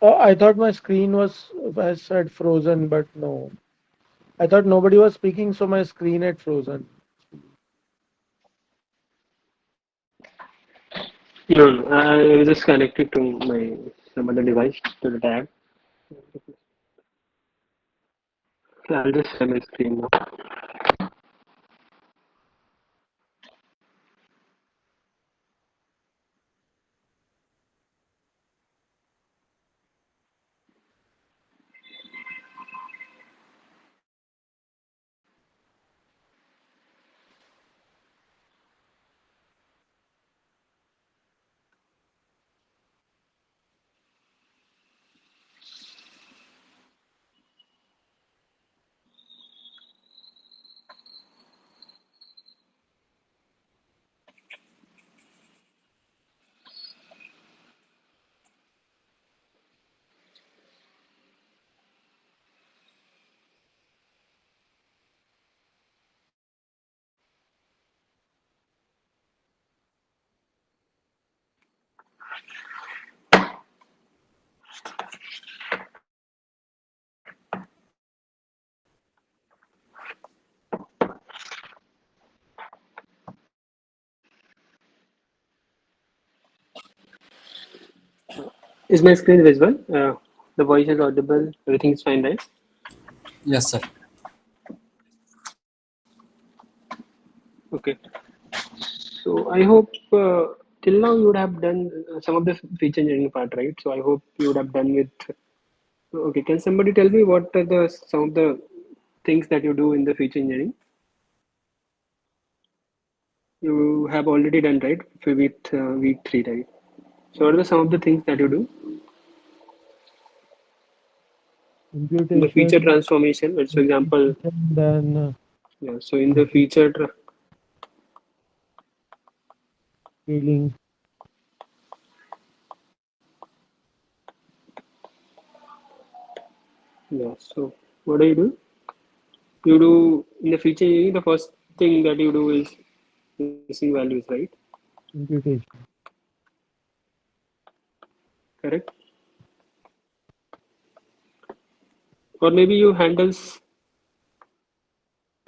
Oh, I thought my screen was, I said frozen, but no. I thought nobody was speaking, so my screen had frozen. No, no, I was just connected to my some other device to the tab. So I'll just share my screen now. Is my screen visible? The voice is audible. Everything is fine, right? Yes, sir. Okay. So I hope till now you would have done some of the feature engineering part, right? So I hope you would have done with. Okay, can somebody tell me what are the some of the things that you do in the feature engineering? You have already done, right? With week three, right? So what are some of the things that you do in the feature Computation, transformation? Let's for example, then yeah. So in the feature, scaling. yeah. So what do you do? You do in the feature engineering. The first thing that you do is missing values, right? Computation. Correct. Or maybe you handles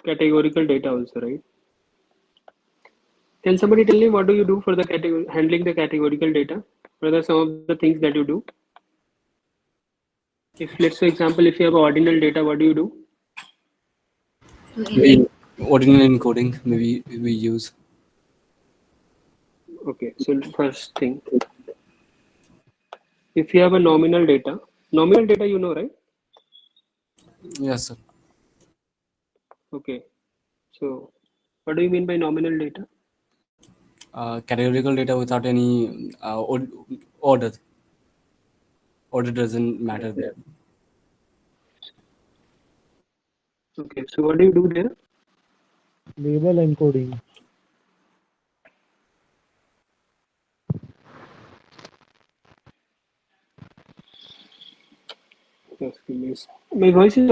categorical data also, right? Can somebody tell me what do you do for the handling the categorical data? What are some of the things that you do? If let's for example, if you have ordinal data, what do you do? We ordinary encoding maybe we use. Okay, so first thing, if you have a nominal data you know, right? Yes, sir. Okay, so what do you mean by nominal data? Categorical data without any order. Order doesn't Yeah. matter there. Okay, so what do you do there? Label encoding. Just give me my voice is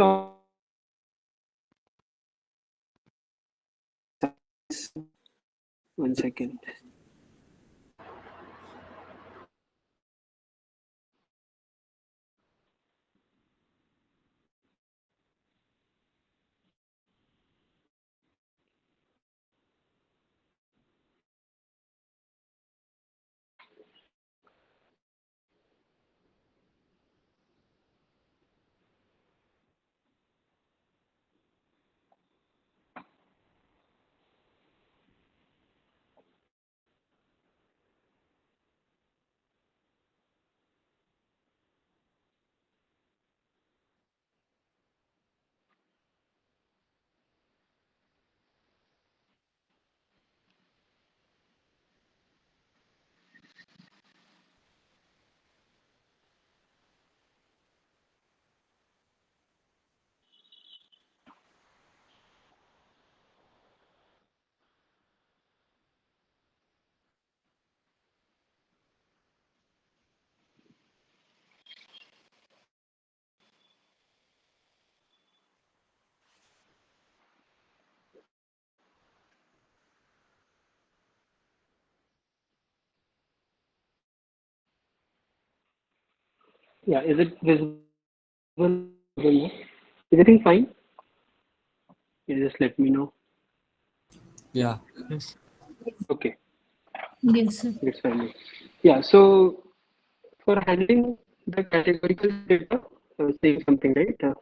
one second. Yeah, is it visible? Is everything fine? You just let me know. Yeah. Yes. Okay, Yes, sir. it's fine. Yeah, so for handling the categorical data, saying something, right?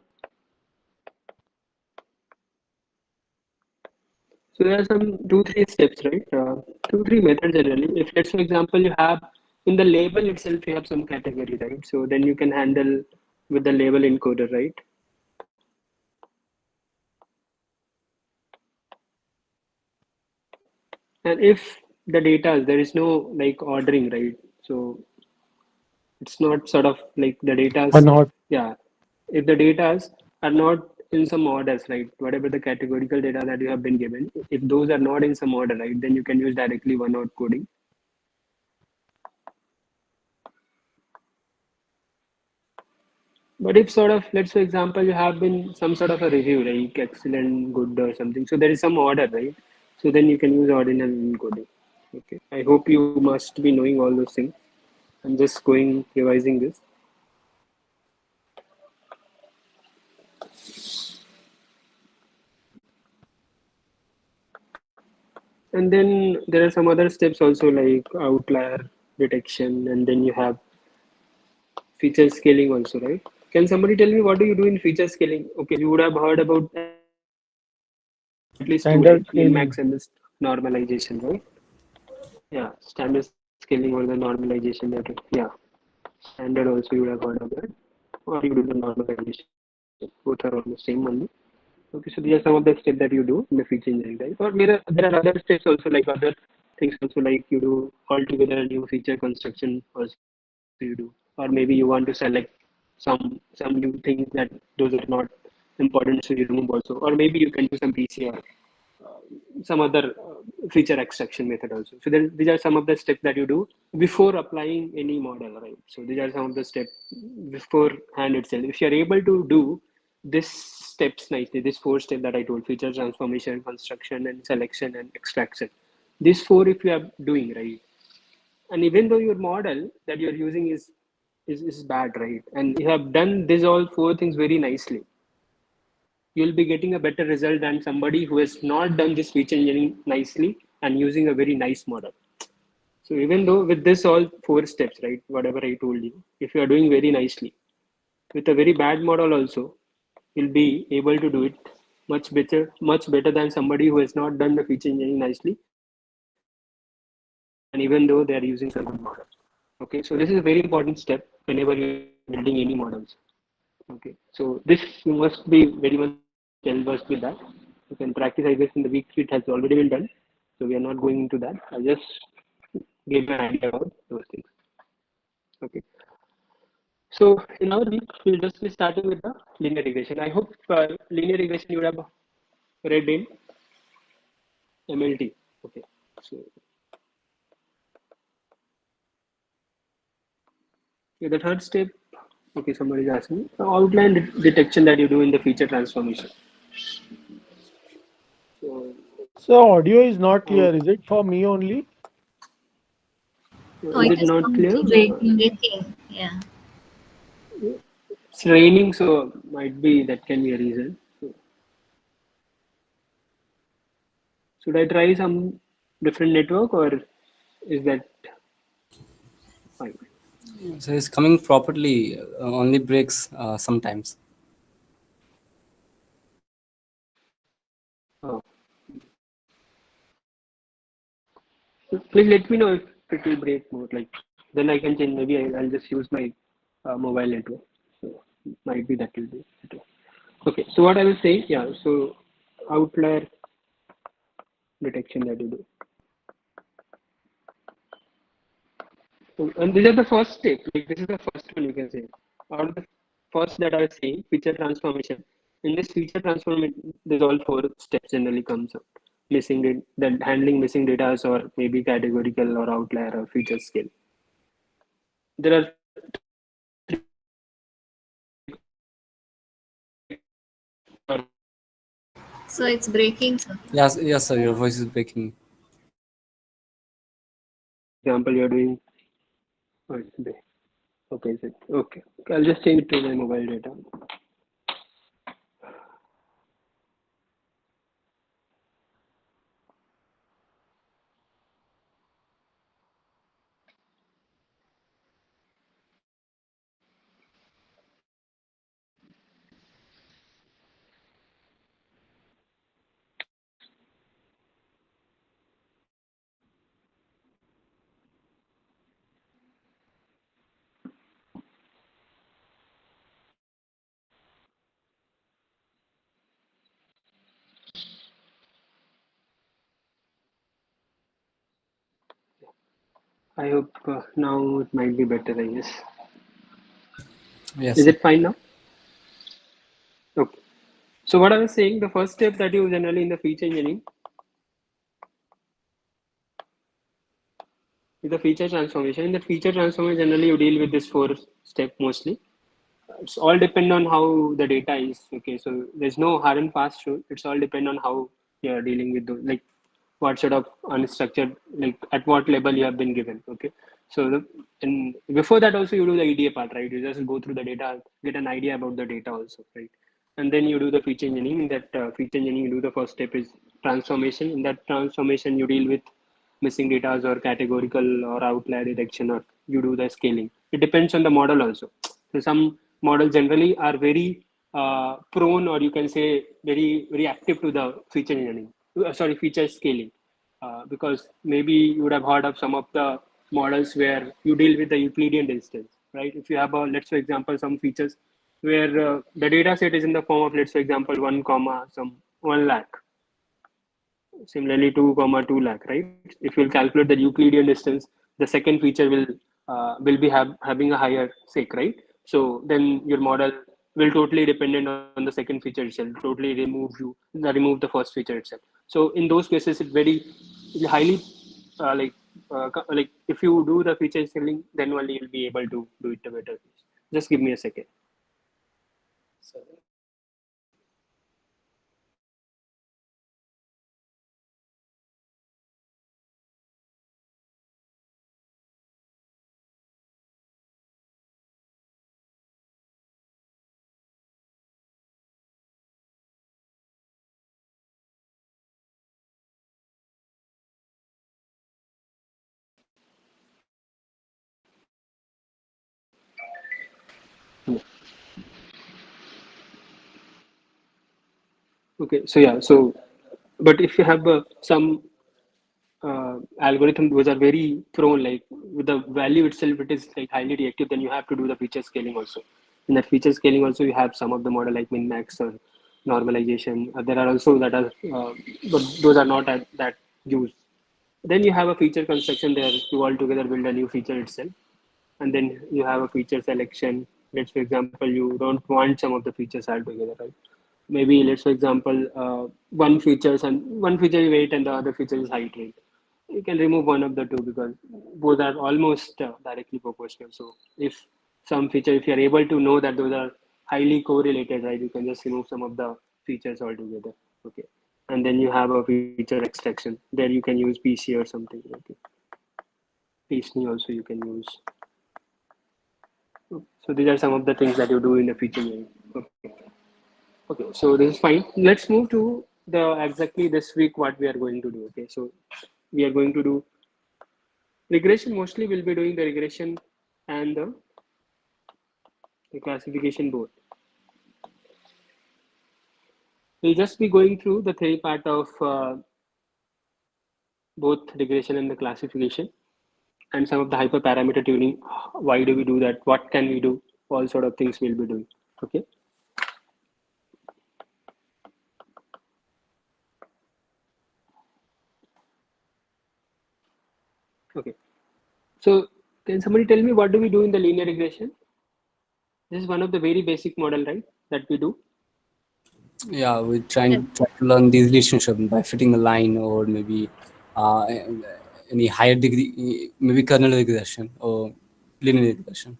So there are some 2-3 steps, right? 2-3 methods generally. If let's for example you have in the label itself you have some category, right? So then you can handle with the label encoder, right? And if the data there is no like ordering, right? So it's not sort of like the Or data's, not. yeah. If the datas are not in some orders, right? Whatever the categorical data that you have been given, if those are not in some order, right, then you can use directly one-hot coding. But if sort of, let's for example, you have been some sort of a review, like excellent, good, or something. So there is some order, right? So then you can use ordinal encoding. Okay. I hope you must be knowing all those things. I'm just going revising this. And then there are some other steps also like outlier detection, and then you have feature scaling also, right? Can somebody tell me what do you do in feature scaling? Okay, you would have heard about at least two, Standard right? Min scaling. max and this normalization, right? Yeah, standard scaling or the normalization that yeah. Standard also you would have heard of that. Or you do the normalization. Both are almost same only. Okay, so these are some of the steps that you do in the feature engineering, right? Or there are other steps also like other things also like you do altogether a new feature construction also you do. Or maybe you want to select some new things that those are not important so you remove also. Or maybe you can do some PCR some other feature extraction method also. So then these are some of the steps that you do before applying any model, right? So these are some of the steps beforehand itself. If you're able to do this steps nicely, this 4 step that I told, feature transformation, construction, and selection and extraction. These 4 if you are doing, right? And even though your model that you're using is bad, right? And you have done these all 4 things very nicely, you'll be getting a better result than somebody who has not done this feature engineering nicely and using a very nice model. So even though with this all 4 steps, right, whatever I told you, if you are doing very nicely with a very bad model also, you'll be able to do it much better than somebody who has not done the feature engineering nicely. And even though they are using some good model. Okay, so this is a very important step whenever you're building any models. Okay, so this you must be very much well versed with that. You can practice, I guess, in the week it has already been done. So we are not going into that. I just gave you an idea about those things. Okay. So in our week, we'll just be starting with the linear regression. I hope linear regression you would have read in MLT. Okay. So yeah, the third step. Okay, somebody is asking outline detection that you do in the feature transformation. So So audio is not out, clear. Is it for me only? Oh, is it it is not clear? breaking. Yeah. It's raining, so might be that can be a reason. So, should I try some different network or is that fine? So it's coming properly, only breaks sometimes. Oh. So please let me know if it will break more. Like then I can change. Maybe I'll just use my mobile network. So might be that will be better. Okay. So what I will say, yeah. So outlier detection that you do. So, and these are the first step. Like this is the first one you can say. Or the first that I was saying, feature transformation. In this feature transformation, there's all 4 steps generally comes up. Missing it, then handling missing data or maybe categorical or outlier or feature scale. There are for So it's breaking, sir. Yes, sir. Your voice is breaking. example you're doing oh, it's there. Okay, is it? Okay. Okay, I'll just change it to my mobile data. I hope now it might be better, I guess. Yes, Is sir. it fine now? Okay. So what I was saying, the first step that you generally in the feature engineering is the feature transformation. In the feature transformation, generally you deal with this four step mostly. It's all depend on how the data is. Okay, so there's no hard and fast rule. It's all depend on how you're dealing with those, like what sort of unstructured, like at what level you have been given. Okay, so and before that also you do the EDA part, right? You just go through the data, get an idea about the data also, right? And then you do the feature engineering. In that feature engineering, you do the first step is transformation. In that transformation, you deal with missing data or categorical or outlier detection, or you do the scaling. It depends on the model also. So some models generally are very prone, or you can say very active to the feature engineering. Sorry, feature scaling, because maybe you would have heard of some of the models where you deal with the Euclidean distance, right? If you have a, let's for example, some features where the data set is in the form of, let's for example, 1 comma some 1 lakh. Similarly, 2 comma 2 lakh, right? If you'll calculate the Euclidean distance, the second feature will be having a higher sake, right? So then your model will totally dependent on the second feature itself, totally remove the first feature itself. So in those cases, it very highly like if you do the feature scaling, then only you'll be able to do it better. Just give me a second. Okay, so yeah, so but if you have some algorithm those are very prone, like with the value itself it is like highly reactive, then you have to do the feature scaling also. In that feature scaling also you have some of the model like min max or normalization. There are also that are but those are not that used. Then you have a feature construction there to altogether build a new feature itself, and then you have a feature selection. Let's for example you don't want some of the features altogether, right? Maybe let's for example one feature is weight and the other feature is height, right? You can remove one of the two because both are almost directly proportional. So if some feature, if you're able to know that those are highly correlated, right, you can just remove some of the features altogether. Okay, and then you have a feature extraction. There you can use PC or something. Okay, PCNI also you can use. So these are some of the things that you do in the feature engineering. Okay. Okay, so this is fine. Let's move to the exactly this week what we are going to do. Okay, so we are going to do regression. Mostly we'll be doing the regression and the classification both. We'll just be going through the theory part of both regression and the classification, and some of the hyperparameter tuning. Why do we do that? What can we do? All sort of things we'll be doing. Okay. Okay. So can somebody tell me what do we do in the linear regression? This is one of the very basic model, right? That we do. Yeah, we're try to learn these relationships by fitting a line, or maybe uh, any higher degree, maybe kernel regression or linear regression.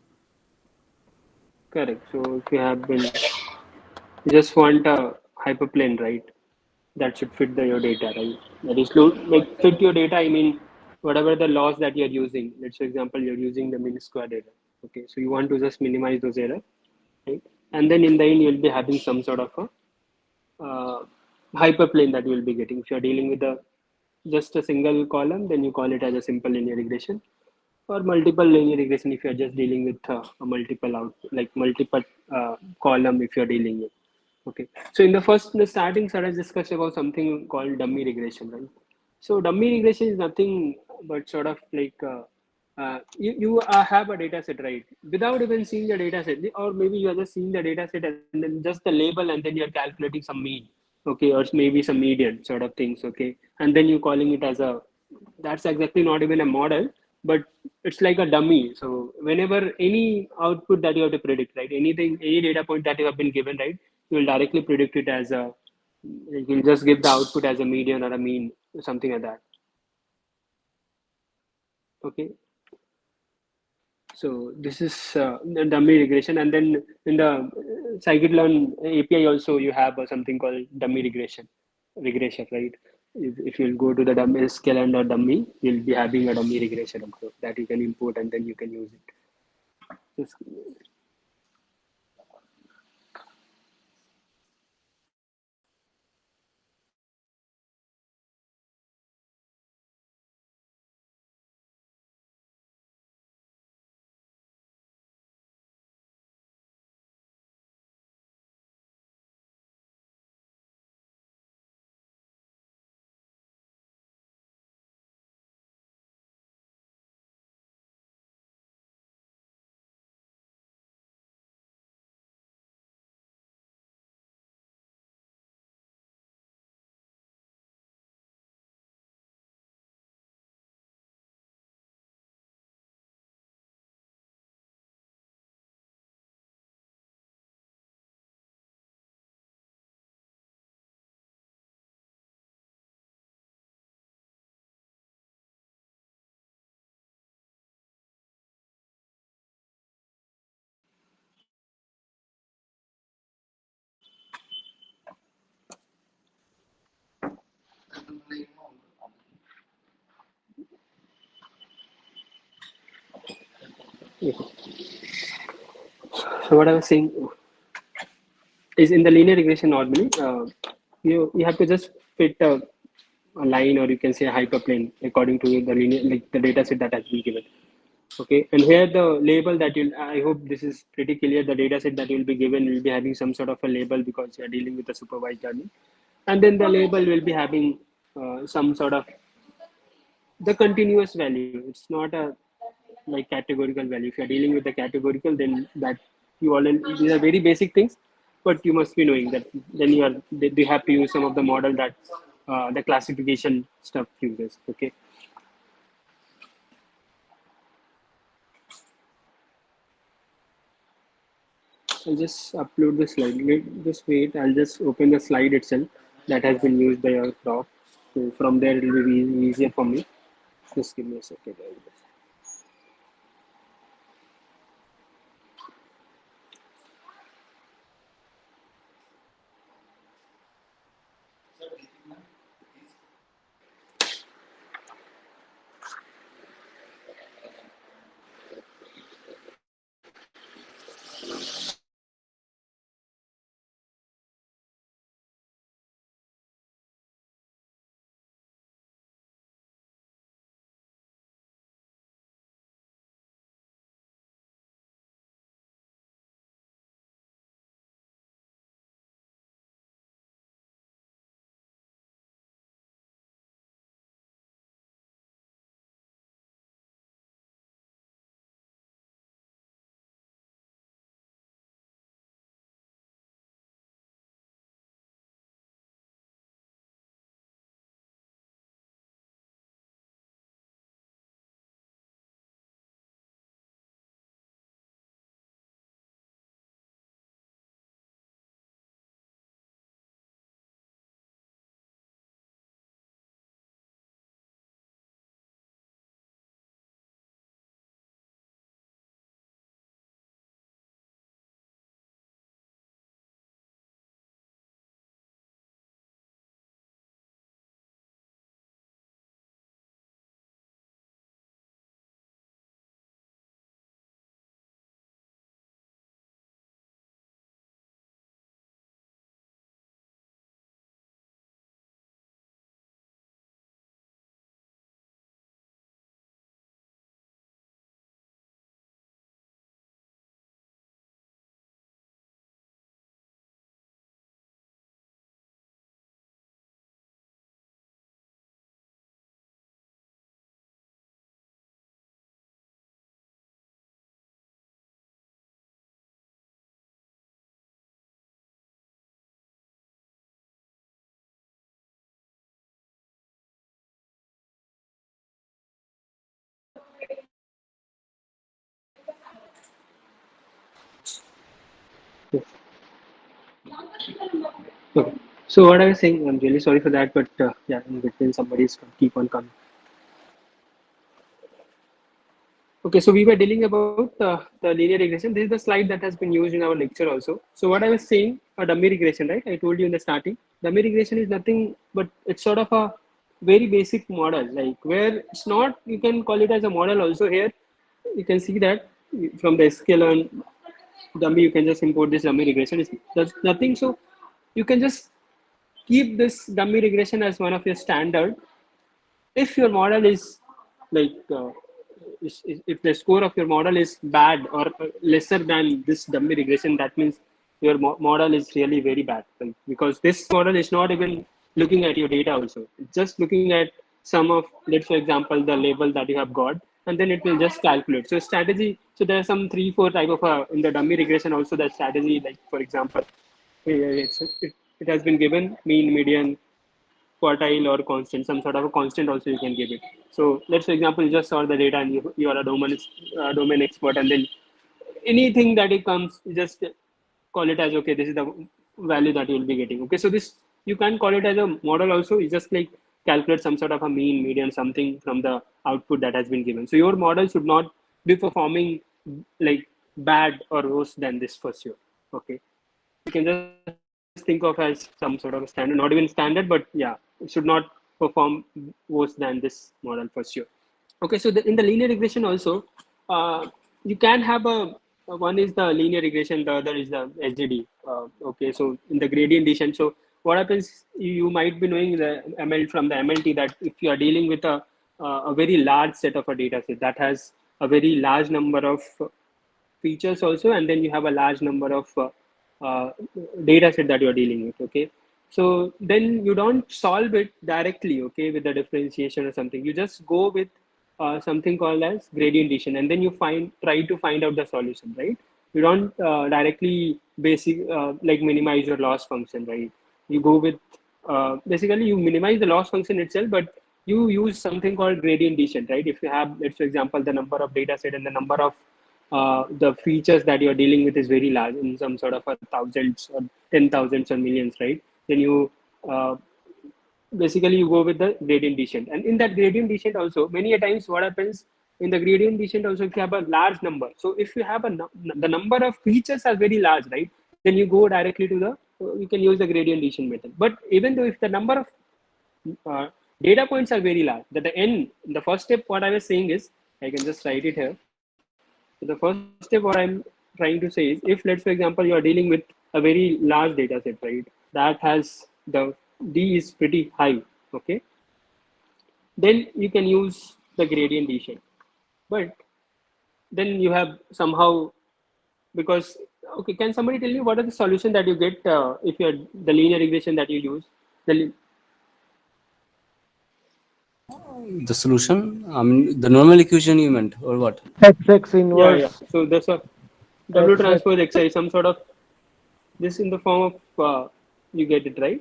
Correct. So if you have been, you just want a hyperplane, right? That should fit your data, right? That is like fit your data. I mean, whatever the laws that you're using. Let's for example, you're using the mean square data. Okay, so you want to just minimize those errors, right? And then in the end, you'll be having some sort of a hyperplane that you will be getting. If you're dealing with just a single column, then you call it as a simple linear regression, or multiple linear regression if you're just dealing with a multiple like multiple column if you're dealing with. Okay, so in the starting, I discussed about something called dummy regression, right? So dummy regression is nothing but sort of like you have a data set, right? Without even seeing the data set, or maybe you are just seeing the data set and then just the label, and then you're calculating some mean, okay, or maybe some median sort of things, okay, and then you're calling it as a, that's exactly not even a model, but it's like a dummy. So whenever any output that you have to predict, right, anything, any data point that you have been given, right, you will directly predict it as a, you'll just give the output as a median or a mean, something like that. Okay, so this is the dummy regression, and then in the scikit-learn API also you have something called dummy regression, right? If you'll go to the dummy scikit-learn dummy, you'll be having a dummy regression also that you can import and then you can use it. Just, so what I was saying is in the linear regression normally you have to just fit a line, or you can say a hyperplane according to the linear, like the data set that has been given. Okay, and here the label that you'll, I hope this is pretty clear, the data set that you'll be given will be having some sort of a label because you're dealing with a supervised learning. And then the label will be having some sort of the continuous value. It's not a like categorical value. If you're dealing with the categorical, then that you already, these are very basic things, but you must be knowing that then they have to use some of the model that the classification stuff uses. Okay. I'll just upload the slide. Just wait. I'll just open the slide itself that has been used by our prof. So from there, it will be easier for me. Just give me a second. Yes. Okay. So what I was saying, I'm really sorry for that, but yeah, in between somebody's keep on coming. Okay, so we were dealing about the linear regression. This is the slide that has been used in our lecture also. So what I was saying, a dummy regression, right? I told you in the starting, dummy regression is nothing but it's sort of a very basic model, like where it's not, you can call it as a model also here. You can see that from the sklearn dummy, you can just import this dummy regression. There's nothing, so you can just keep this dummy regression as one of your standard. If your model is like if the score of your model is bad or lesser than this dummy regression, that means your model is really very bad, like, because this model is not even looking at your data also, it's just looking at some of, let's for example, the label that you have got, and then it will just calculate. So strategy, so there are some 3-4 type of in the dummy regression also, the strategy, like for example, it has been given mean, median, quartile, or constant, some sort of a constant also you can give it. So let's for example, you just saw the data and you are a domain expert, and then anything that it comes, you just call it as, okay, this is the value that you will be getting. Okay, so this, you can call it as a model also. You just like calculate some sort of a mean, median, something from the output that has been given. So your model should not be performing like bad or worse than this for sure. Okay, you can just think of as some sort of a standard, not even standard, but yeah, it should not perform worse than this model for sure. Okay, so in the linear regression also, you can have a, one is the linear regression, the other is the SGD. Okay, so in the gradient descent, so what happens, you might be knowing the ML from the MLT, that if you are dealing with a very large set of a data set that has a very large number of features also, and then you have a large number of data set that you're dealing with. Okay, so then you don't solve it directly, okay, with the differentiation or something. You just go with something called as gradient descent, and then you try to find out the solution, right? You don't directly like minimize your loss function, right? You go with basically you minimize the loss function itself, but you use something called gradient descent, right? If you have, let's for example, the number of data set and the number of the features that you're dealing with is very large, in some sort of a thousands or 10,000s or millions, right? Then you basically you go with the gradient descent, and in that gradient descent also, many a times what happens in the gradient descent also, if you have a large number, so if you have the number of features are very large, right, then you go directly to the you can use the gradient descent method. But even though if the number of data points are very large, that the n, the first step, what I was saying is, I can just write it here. So the first step, what I'm trying to say is, if let's for example you are dealing with a very large data set, right, that has the d is pretty high, okay, then you can use the gradient descent. But then you have somehow, because, okay, can somebody tell me what are the solution that you get if you're the linear regression that you use? The solution, I mean, the normal equation you meant, or what? XX Yeah. inverse So that's a W XX. transpose Xi, some sort of this in the form of you get it right,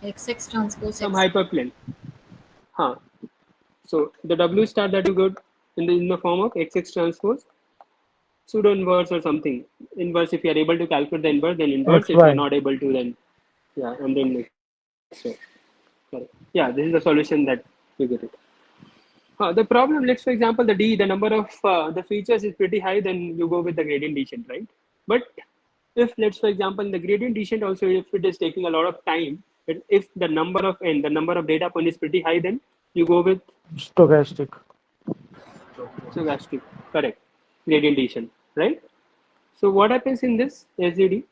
XX transpose some X. hyperplane. Huh. So the W star that you got in the form of XX transpose pseudo inverse or something. Inverse, if you are able to calculate the inverse, then inverse. If you are XY. not able to, then yeah, and then so correct. Yeah, this is the solution that you get it. The problem, let's for example, the D, the number of the features is pretty high, then you go with the gradient descent, right? But if let's for example, in the gradient descent also, if it is taking a lot of time, if the number of n, the number of data point is pretty high, then you go with Stochastic. stochastic, correct, gradient descent, right? So what happens in this SGD?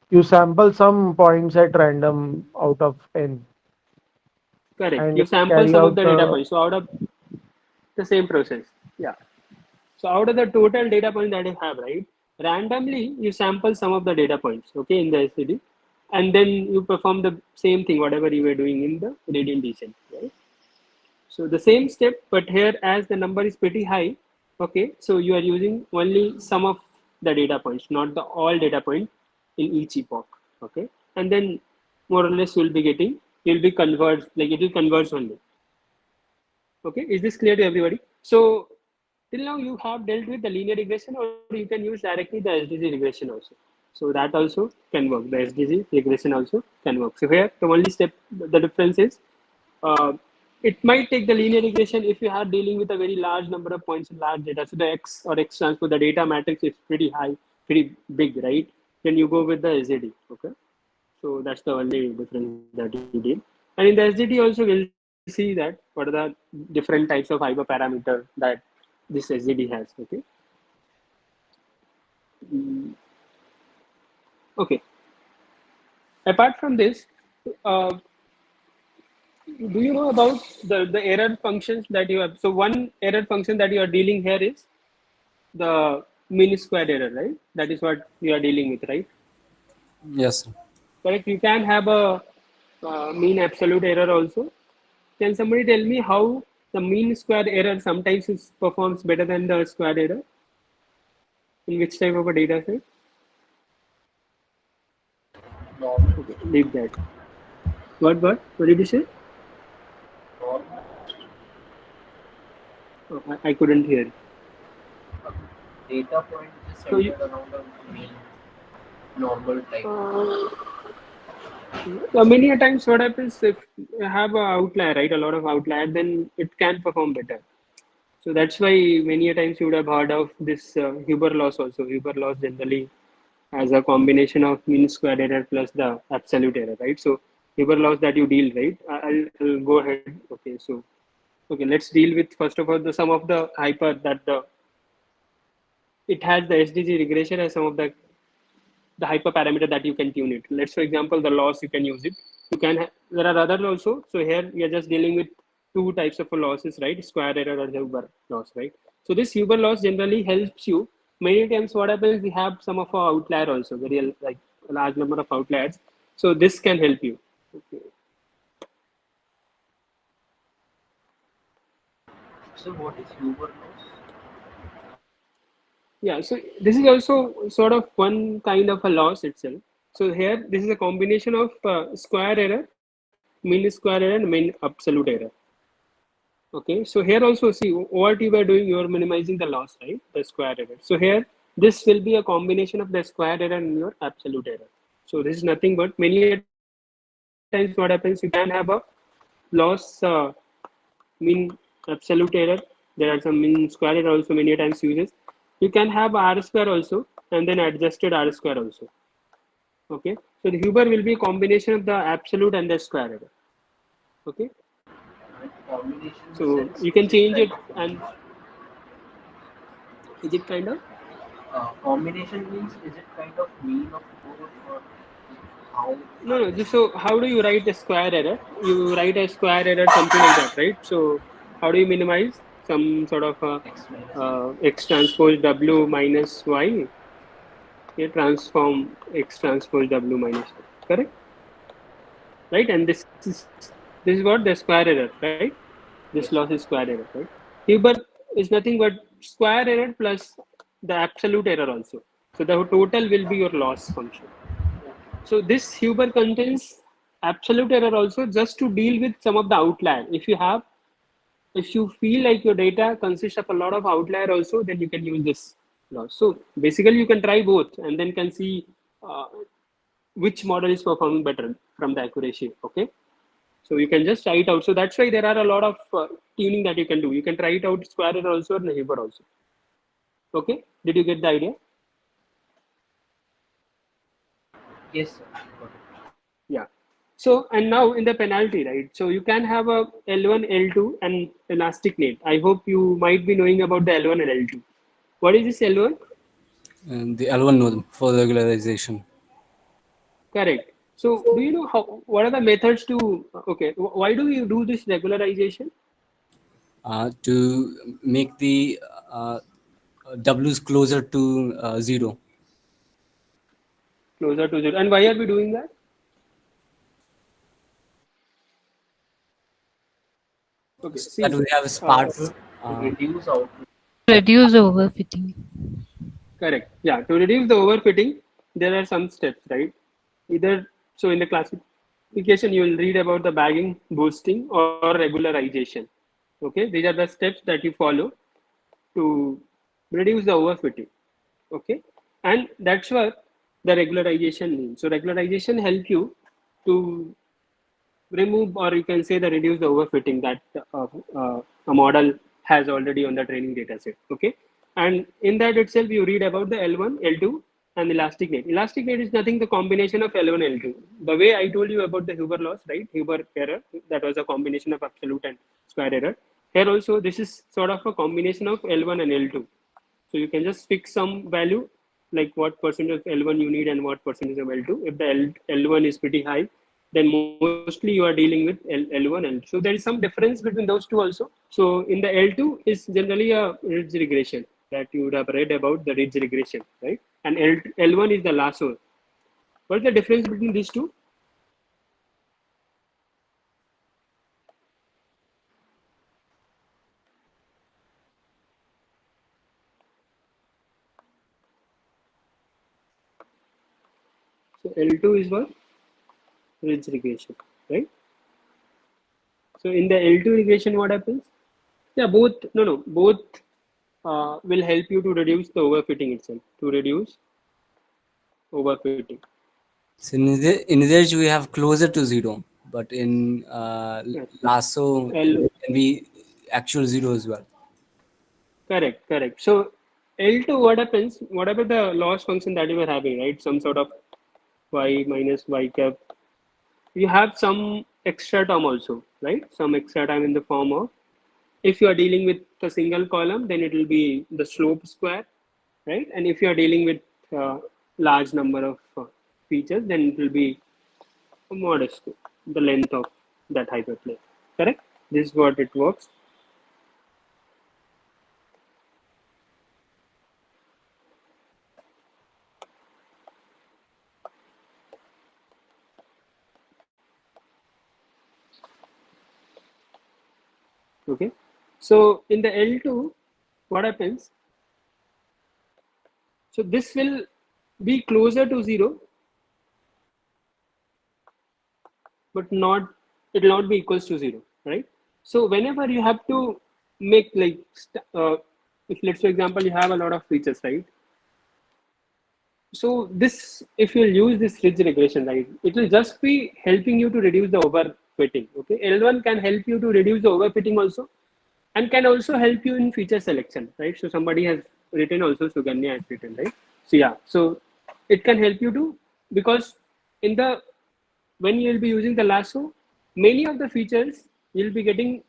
You sample some points at random out of n Correct. and You sample carry some of out the data the points. So out of the same process, yeah. So out of the total data points that you have, right, randomly you sample some of the data points, okay, in the SCD, and then you perform the same thing, whatever you were doing in the gradient descent, right? So the same step, but here as the number is pretty high, okay, so you are using only some of the data points, not the all data point in each epoch, okay, and then more or less you'll be converged, like it will converge only. Okay, is this clear to everybody? So till now you have dealt with the linear regression, or you can use directly the SDG regression also. So that also can work. The SDG regression also can work. So here the only step, the difference is, it might take the linear regression if you are dealing with a very large number of points in large data. So the X or X transpose, the data matrix is pretty high, pretty big, right? Then you go with the SDD. Okay. So that's the only difference that you did. And in the SDT also, we'll see that what are the different types of hyperparameter that this SDD has. Okay. Okay. Apart from this, do you know about the error functions that you have? So one error function that you are dealing here is the mean square error, right? That is what you are dealing with, right? Yes, sir. Correct. You can have a mean absolute error also. Can somebody tell me how the mean square error sometimes performs better than the square error? In which type of a data set? Okay, leave that. What did you say? Oh, I couldn't hear. Data point is So you, centered around a mean normal type. many a times what happens if you have an outlier, right? A lot of outlier, then it can perform better. So that's why many a times you would have heard of this Huber loss also. Huber loss generally has a combination of mean square error plus the absolute error, right? So Huber loss that you deal, right? I'll go ahead. Okay, so okay, let's deal with first of all the sum of the hyper that it has the SDG regression as some of the hyperparameter that you can tune it. Let's, for example, the loss, you can use it. You can, there are others also. So here we are just dealing with two types of losses, right? Square error or Huber loss, right? So this Huber loss generally helps you. Many times what happens, we have some of our outlier also, very like a large number of outliers. So this can help you. Okay. So what is Huber loss? Yeah, so this is also sort of one kind of a loss itself. So here, this is a combination of square error, mean square error, and mean absolute error. Okay, so here also see what you were doing, you are minimizing the loss, right? The square error. So here, this will be a combination of the square error and your absolute error. So this is nothing but many times what happens, you can have a loss mean absolute error. There are some mean square error also many times uses. You can have R square also and then adjusted R square also. Okay, so the Huber will be a combination of the absolute and the square error. Okay, And combination in the so sense, you can is change kind it, of and is it kind of combination means is it kind of mean of both or how no, are no. they? So how do you write a square error? You write a square error, something like that, right? So how do you minimize some sort of X minus X transpose W minus Y? Okay, transform X transpose W minus Y, correct? Right? And this is what the square error, right? This yes. loss is square error, right? Huber is nothing but square error plus the absolute error also. So the total will be your loss function. So this Huber contains absolute error also just to deal with some of the outlier. If you feel like your data consists of a lot of outlier also, then you can use this loss. So basically you can try both and then can see which model is performing better from the accuracy. Okay. So you can just try it out. So that's why there are a lot of tuning that you can do. You can try it out square error also and Huber also. Okay. Did you get the idea? Yes, sir. Got it. Yeah. So, and now in the penalty, right? So you can have a L1, L2 and elastic net. I hope you might be knowing about the L1 and L2. What is this L1? And the L1 node for regularization. Correct. So do you know what are the methods to, okay, why do you do this regularization? To make the W's closer to 0. Closer to zero. And why are we doing that? Okay, So that see, we have uh, sparse. To reduce output. Reduce overfitting. correct. Yeah, to reduce the overfitting, there are some steps, right? Either, so in the classification, you will read about the bagging, boosting, or regularization. Okay, these are the steps that you follow. to reduce the overfitting. Okay, and that's what the regularization means. So regularization help you to remove, or you can say the reduce the overfitting that a model has already on the training data set. Okay, and in that itself you read about the L1, L2 and elastic net. Elastic net is nothing, the combination of L1 and L2. The way I told you about the Huber loss, right? Huber error, that was a combination of absolute and square error. Here also this is sort of a combination of L1 and L2. So you can just fix some value, like what percentage of L1 you need and what percentage of L2. If the L1 is pretty high, then mostly you are dealing with L1 and so there is some difference between those two also. So in the L2 is generally a ridge regression that you would have read about, the ridge regression, right? And L1 is the lasso. What is the difference between these two? So L2 is what? Ridge regression, right? So in the L2 regression, what happens? Yeah, both, no, both will help you to reduce the overfitting itself, to reduce overfitting. So in this we have closer to zero, but in Yes. lasso L, it can be actual zero as well. correct. So L2, what happens? Whatever the loss function that you were having, right? Some sort of y minus y cap. You have some extra term also, right? Some extra term in the form of, if you are dealing with a single column, then it will be the slope square, right? And if you are dealing with large number of features, then it will be modest, the length of that hyperplane. Correct? This is what it works. Okay. So in the L2, what happens? So this will be closer to zero, but not, it will not be equals to zero, right? So whenever you have to make like, if let's for example you have a lot of features, right? So this, if you'll use this ridge regression, right, it will just be helping you to reduce the overfitting. Okay, L1 can help you to reduce the overfitting also, and can also help you in feature selection, right? So somebody has written also, Suganya has written, right? So yeah, so it can help you to, because in the, when you will be using the lasso, many of the features you'll be getting,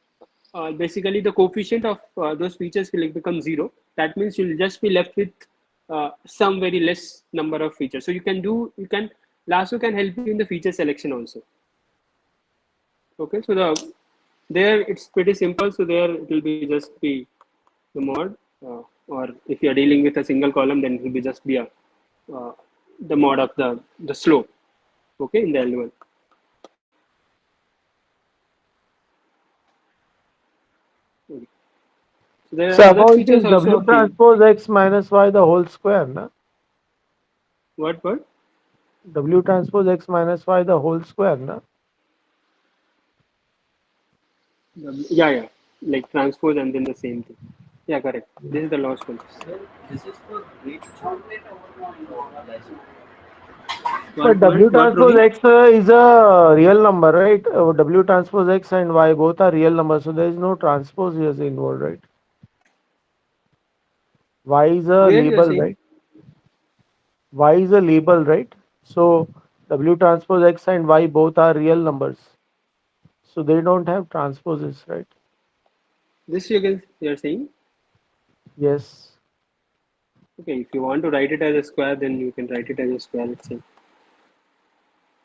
basically the coefficient of those features will become zero. That means you'll just be left with some very less number of features. So you can, lasso can help you in the feature selection also. Okay, so there it's pretty simple. So there it will be just be the mod, or if you are dealing with a single column, then it will be just be a the mod of the slope. Okay, in the L1. Okay. So there So are other about this features also W of field. transpose X minus Y the whole square, na? What? W transpose X minus Y the whole square, na? Yeah. Like transpose and then the same thing. Yeah, correct. This is the last one. Sir, this is for great chocolate or less. But W What, transpose Rohit? X is a real number, right? W transpose X and Y both are real numbers, so there is no transpose here involved, right? Y is a Where you are label, saying? right? Y is a label, right? So W transpose X and Y both are real numbers. So they don't have transposes, right? This you are saying? Yes. Okay, if you want to write it as a square, then you can write it as a square itself.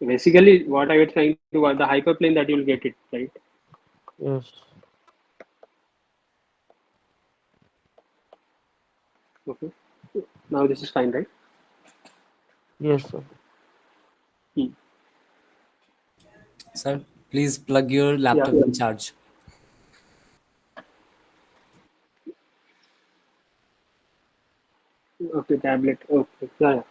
Basically, what I was trying to, the hyperplane that you'll get it, right? Yes. Okay. Now this is fine, right? Yes, sir. Hmm. Sir, please plug your Yeah. laptop in charge. Okay, tablet. Okay. Yeah.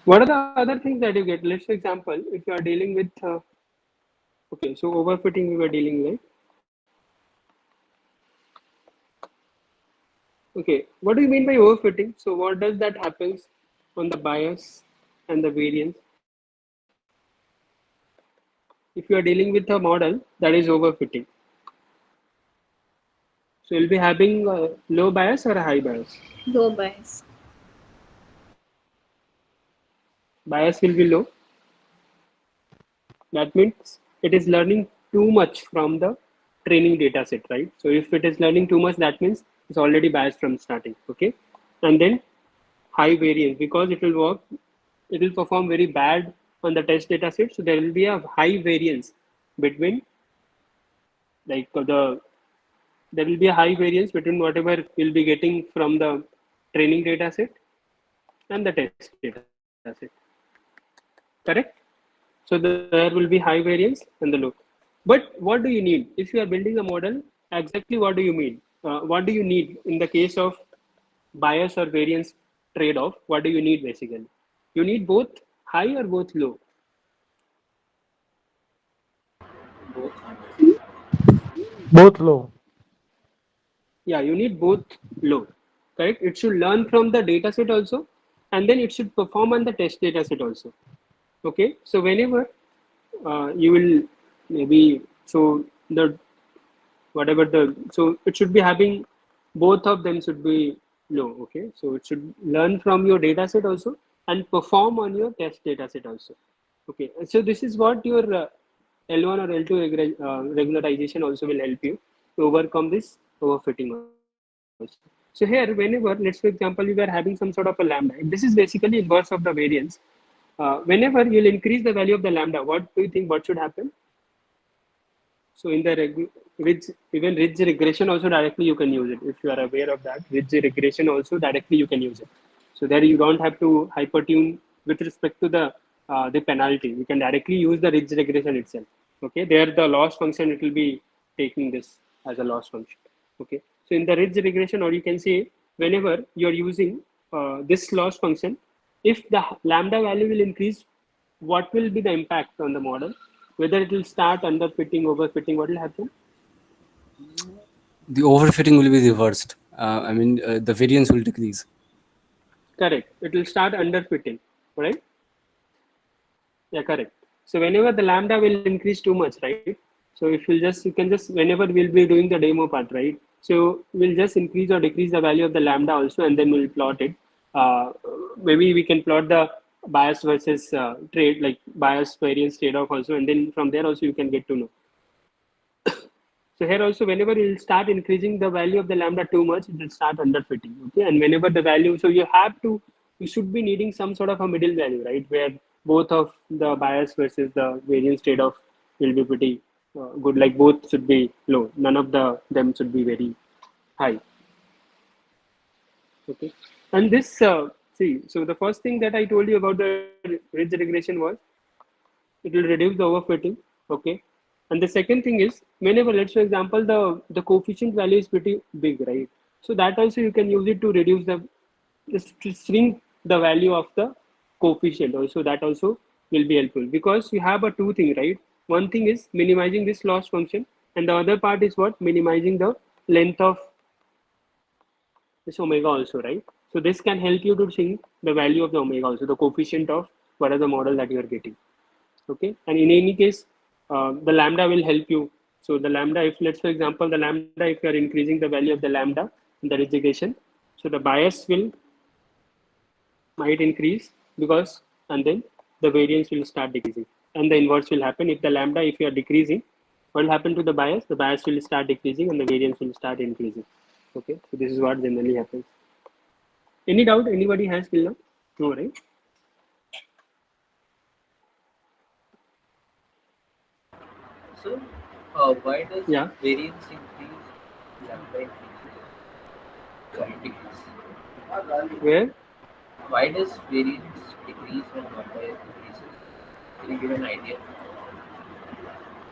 What are the other things that you get? Let's for example, if you are dealing with okay, so overfitting we were dealing with. Okay, what do you mean by overfitting? So what does that happens on the bias and the variance? If you are dealing with a model that is overfitting, so you'll be having a low bias or a high bias. Low bias. Bias will be low. That means it is learning too much from the training data set, right? So if it is learning too much, that means it's already biased from starting. Okay, and then high variance, because it will work, it will perform very bad on the test data set. So there will be a high variance between like there will be a high variance between whatever we'll be getting from the training data set and the test data set. Correct? So there will be high variance and the low. But what do you need? If you are building a model, exactly what do you mean? What do you need in the case of bias or variance trade-off? What do you need basically? You need both high or both low. Both. Both low. Yeah, you need both low. Correct? It should learn from the data set also, and then it should perform on the test data set also. Okay, so whenever you will maybe so the whatever the so it should be having both of them should be low. Okay, so it should learn from your data set also and perform on your test data set also. Okay, so this is what your L1 or L2 regularization also will help you to overcome this overfitting also. So here, whenever, let's for example, you were having some sort of a lambda, this is basically inverse of the variance. Whenever you'll increase the value of the lambda, what do you think? What should happen? So in the even ridge regression also directly you can use it. If you are aware of that, ridge regression also directly you can use it. So there you don't have to hypertune with respect to the penalty. You can directly use the ridge regression itself. Okay, there the loss function it will be taking this as a loss function. Okay, so in the ridge regression, or you can say whenever you are using this loss function, if the lambda value will increase, what will be the impact on the model? Whether it will start underfitting, overfitting, what will happen? The overfitting will be reversed. The variance will decrease. Correct. It will start underfitting, right? Yeah, correct. So whenever the lambda will increase too much, right? So if you can just whenever we'll be doing the demo part, right? So we'll just increase or decrease the value of the lambda also, and then we'll plot it. Maybe we can plot the bias versus trade, like bias variance trade-off also, and then from there also you can get to know. So here also, whenever you'll start increasing the value of the lambda too much, it will start underfitting. Okay, and whenever the value, so you should be needing some sort of a middle value, right, where both of the bias versus the variance trade-off will be pretty good. Like both should be low. None of them should be very high. Okay, and this see, so the first thing that I told you about the ridge regression was it will reduce the overfitting. Okay, and the second thing is whenever, let's for example, the coefficient value is pretty big, right? So that also you can use it to reduce the just to shrink the value of the coefficient also. That also will be helpful, because you have a two thing, right? One thing is minimizing this loss function, and the other part is what, minimizing the length of this omega also, right? So this can help you to shrink the value of the omega also, the coefficient of whatever the model that you are getting. Okay, and in any case the lambda will help you. So the lambda, if let's for example the lambda, if you are increasing the value of the lambda in the ridge regression, so the bias will might increase, because and then the variance will start decreasing, and the inverse will happen. If the lambda, if you are decreasing, what will happen to the bias? The bias will start decreasing and the variance will start increasing. Okay, so this is what generally happens. Any doubt anybody has till now? No, right? So, why does Yeah. variance increase? Lambda increases. Sorry, decrease. Where? Why does variance decrease when lambda increases? Can you give an idea?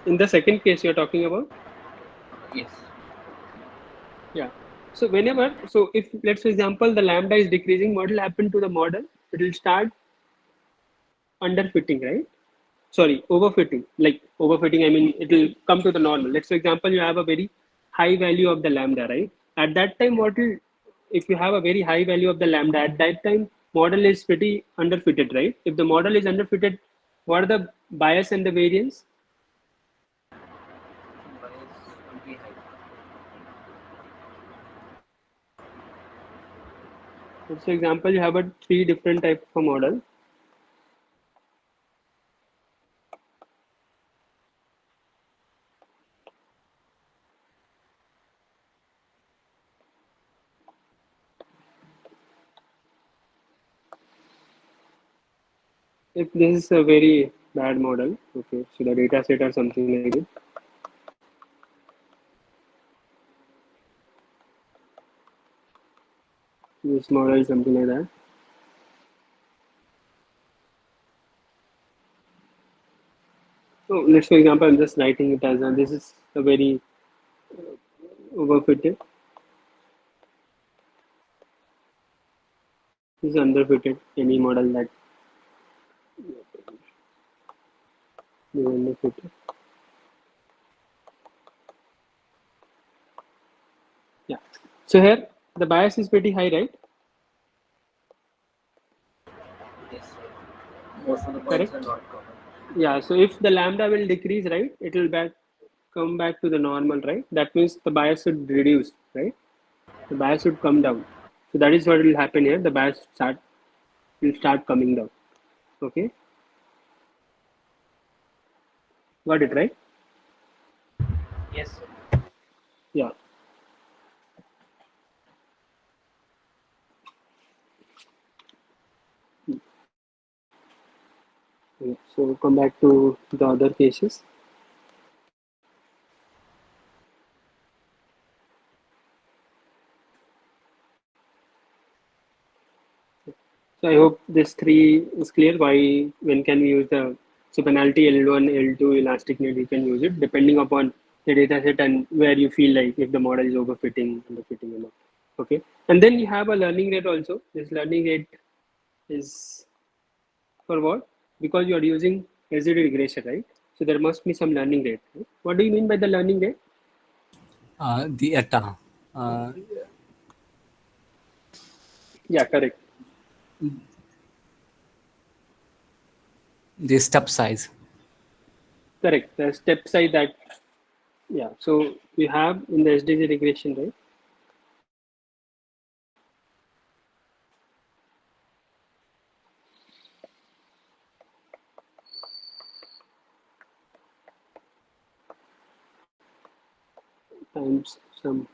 In the second case you're talking about? Yes. Yeah. So if let's for example the lambda is decreasing, what will happen to the model? It will start underfitting, right? Sorry, overfitting. Like overfitting, I mean it will come to the normal. Let's for example, you have a very high value of the lambda, right? At that time, what will, if you have a very high value of the lambda, at that time model is pretty underfitted, right? If the model is underfitted, what are the bias and the variance? Bias will be high. Let's for example, you have a three different type of a model. If this is a very bad model, okay, so the data set or something like it. This model is something like that. So let's for example, I'm just writing it as this is a very overfitted. This is underfitted. Any model that is underfitted. Yeah. So here the bias is pretty high, right? Yes. Most of the Correct. points are not common. Yeah. So if the lambda will decrease, right, it will come back to the normal, right? That means the bias should reduce, right? The bias should come down. So that is what will happen here. The bias will start coming down. Okay. Got it, right? Yes, sir. Yeah. Yeah. So come back to the other cases. So I hope this three is clear. Why, when can we use the so penalty L1, L2 elastic net? You can use it depending upon the data set and where you feel like if the model is overfitting, underfitting, or not. Okay, and then you have a learning rate also. This learning rate is for what? Because you are using SGD regression, right? So there must be some learning rate. Right? What do you mean by the learning rate? The eta, Yeah, correct. the step size. Correct. The step size that, yeah. So you have in the SDG regression, right? Times some,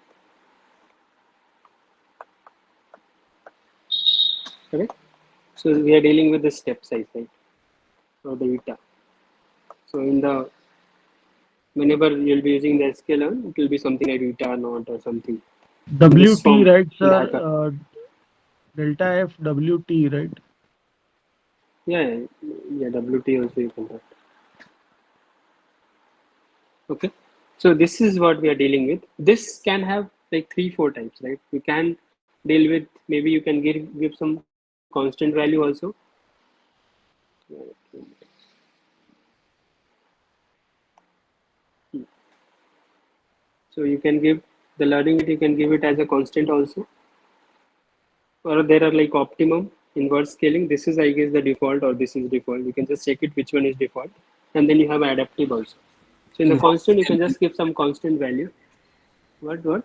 correct. So we are dealing with the step size, right? Or the eta. So in the whenever you'll be using the scalar, it will be something like eta naught or something. In this WT, form, right, in the sir? hyper. Delta F WT, right? Yeah, yeah, yeah. WT also you can write. Okay. So this is what we are dealing with. This can have like 3-4 types, right? You can deal with, maybe you can give some constant value also. So you can give the learning rate, you can give it as a constant also. Or there are like optimum inverse scaling. This is, I guess, the default, or this is default. You can just check it which one is default. And then you have adaptive also. So in the Inverse constant, you can scaling. just give some constant value. What?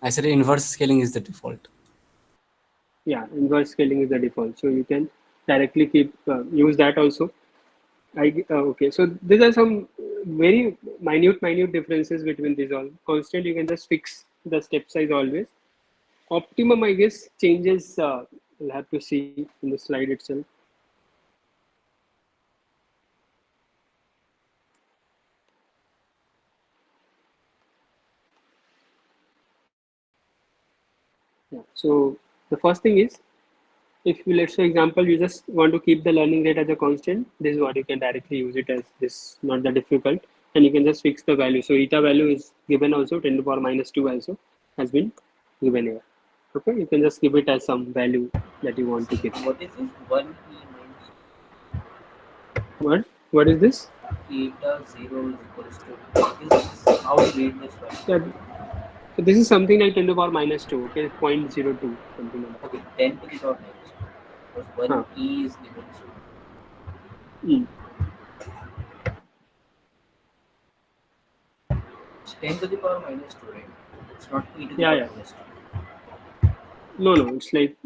I said inverse scaling is the default. Yeah, inverse scaling is the default. So you can directly keep use that also. Okay. So these are some very minute differences between these all. Constant, you can just fix the step size always. Optimum, I guess, changes. We'll have to see in the slide itself. Yeah. So the first thing is, if you, let's say example, you just want to keep the learning rate as a constant, this is what you can directly use it as, this not that difficult, and you can just fix the value. So eta value is given also, 10 to the power minus 2 also has been given here. Okay, you can just give it as some value that you want to keep. What is this? 1 E minus What is this? Eta 0 is equals to. Is how we read this, right? Yeah. So this is something like 10 to the power minus 2. Okay, 0.02, something like that. Okay, 10 to the power minus 2. Because when Huh. E is given to Mm. it's 10 to the power minus 2, right? It's not E to the Yeah, power yeah. minus 2. No, it's like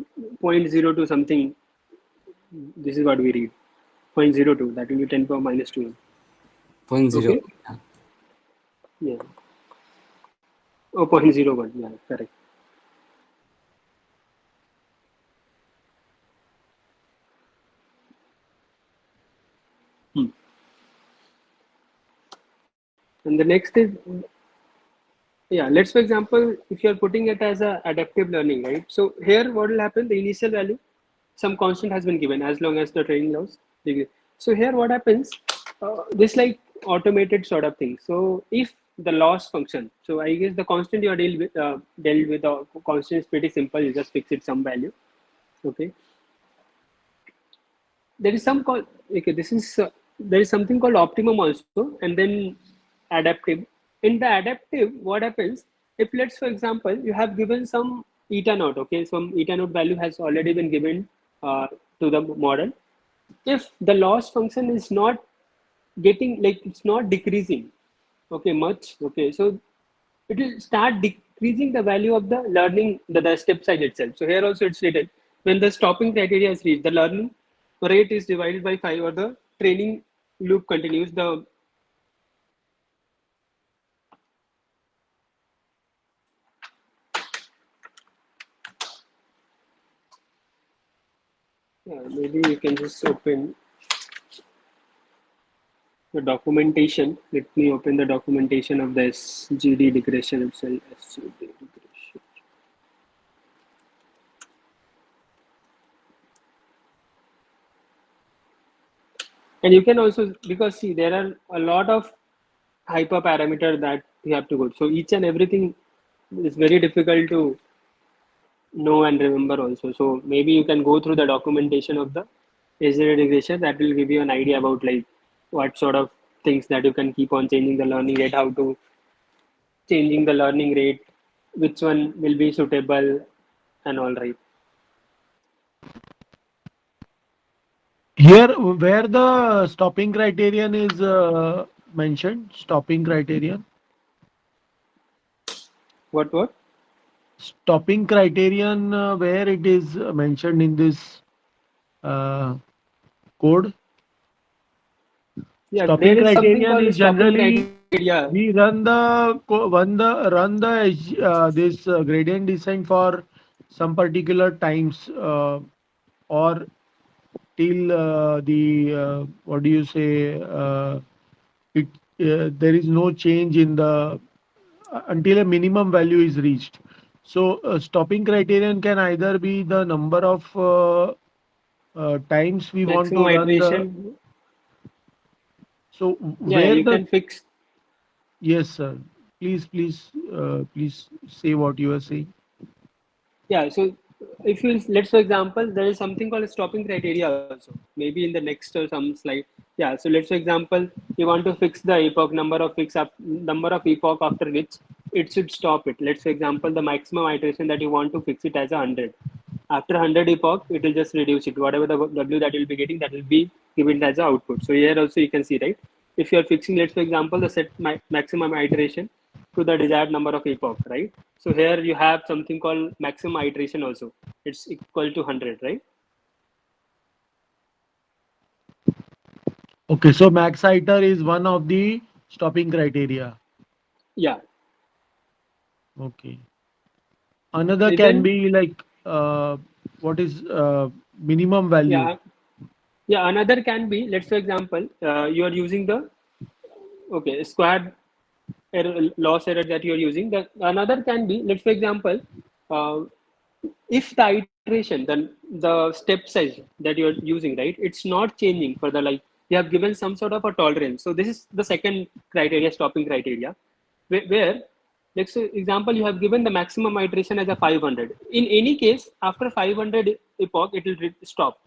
0.02 something. This is what we read. 0.02. That will be 10 power minus 2. 0.0. Okay. Yeah. Oh, 0.01. Yeah, correct. Hmm. And the next is, yeah, let's for example, if you're putting it as a adaptive learning, right? So here what will happen, the initial value, some constant has been given as long as the training loss degree. So here what happens, this like automated sort of thing. So if the loss function, so I guess the constant you are dealt with the constant is pretty simple, you just fix it some value. Okay. There is some called, okay, this is, there is something called optimum also, and then adaptive. In the adaptive, what happens, if let's for example you have given some eta naught, okay, some eta naught value has already been given to the model. If the loss function is not getting, like it's not decreasing, okay, much, okay, so it will start decreasing the value of the learning, the step size itself. So here also it's written, when the stopping criteria is reached, the learning rate is divided by 5, or the training loop continues. The maybe you can just open the documentation. Let me open the documentation of the SGD regression itself. SGD regression. And you can also, because see, there are a lot of hyperparameter that you have to go. So each and everything is very difficult to know and remember also. So maybe you can go through the documentation of the SGD regression. That will give you an idea about like what sort of things that you can keep on changing the learning rate, how to changing the learning rate, which one will be suitable, and all right. Here, where the stopping criterion is mentioned, stopping criterion, What? stopping criterion, where it is mentioned in this uh, code. Yeah, Stopping there is something criterion called is stopping generally criteria. we run the this gradient descent for some particular times or till the what do you say it there is no change in the until a minimum value is reached. So stopping criterion can either be the number of times we want Maximum to run the. iteration. So Yeah, where you the. can fix. Yes, sir. Please say what you are saying. Yeah, so if you, let's for example, there is something called a stopping criteria also. Maybe in the next or some slide. Yeah, so let's for example, you want to fix the epoch number of epoch after which it should stop it. Let's for example, the maximum iteration that you want to fix it as 100. After 100 epoch, it will just reduce it. Whatever the W that you'll be getting, that will be given as an output. So here also you can see, right? If you are fixing, let's for example, the set maximum iteration to the desired number of epoch, right? So here you have something called maximum iteration also. It's equal to 100, right? Okay, so max iter is one of the stopping criteria. Yeah. Okay. Another can Then, be like what is minimum value. yeah, yeah. Another can be, let's for example, you are using the, okay, squared error, loss error that you are using. The another can be, let's for example, uh, if the iteration, then the step size that you're using, right, it's not changing for the, like, you have given some sort of a tolerance. So this is the second criteria, stopping criteria, where let's say example, you have given the maximum iteration as a 500. In any case, after 500 epoch, it will stop.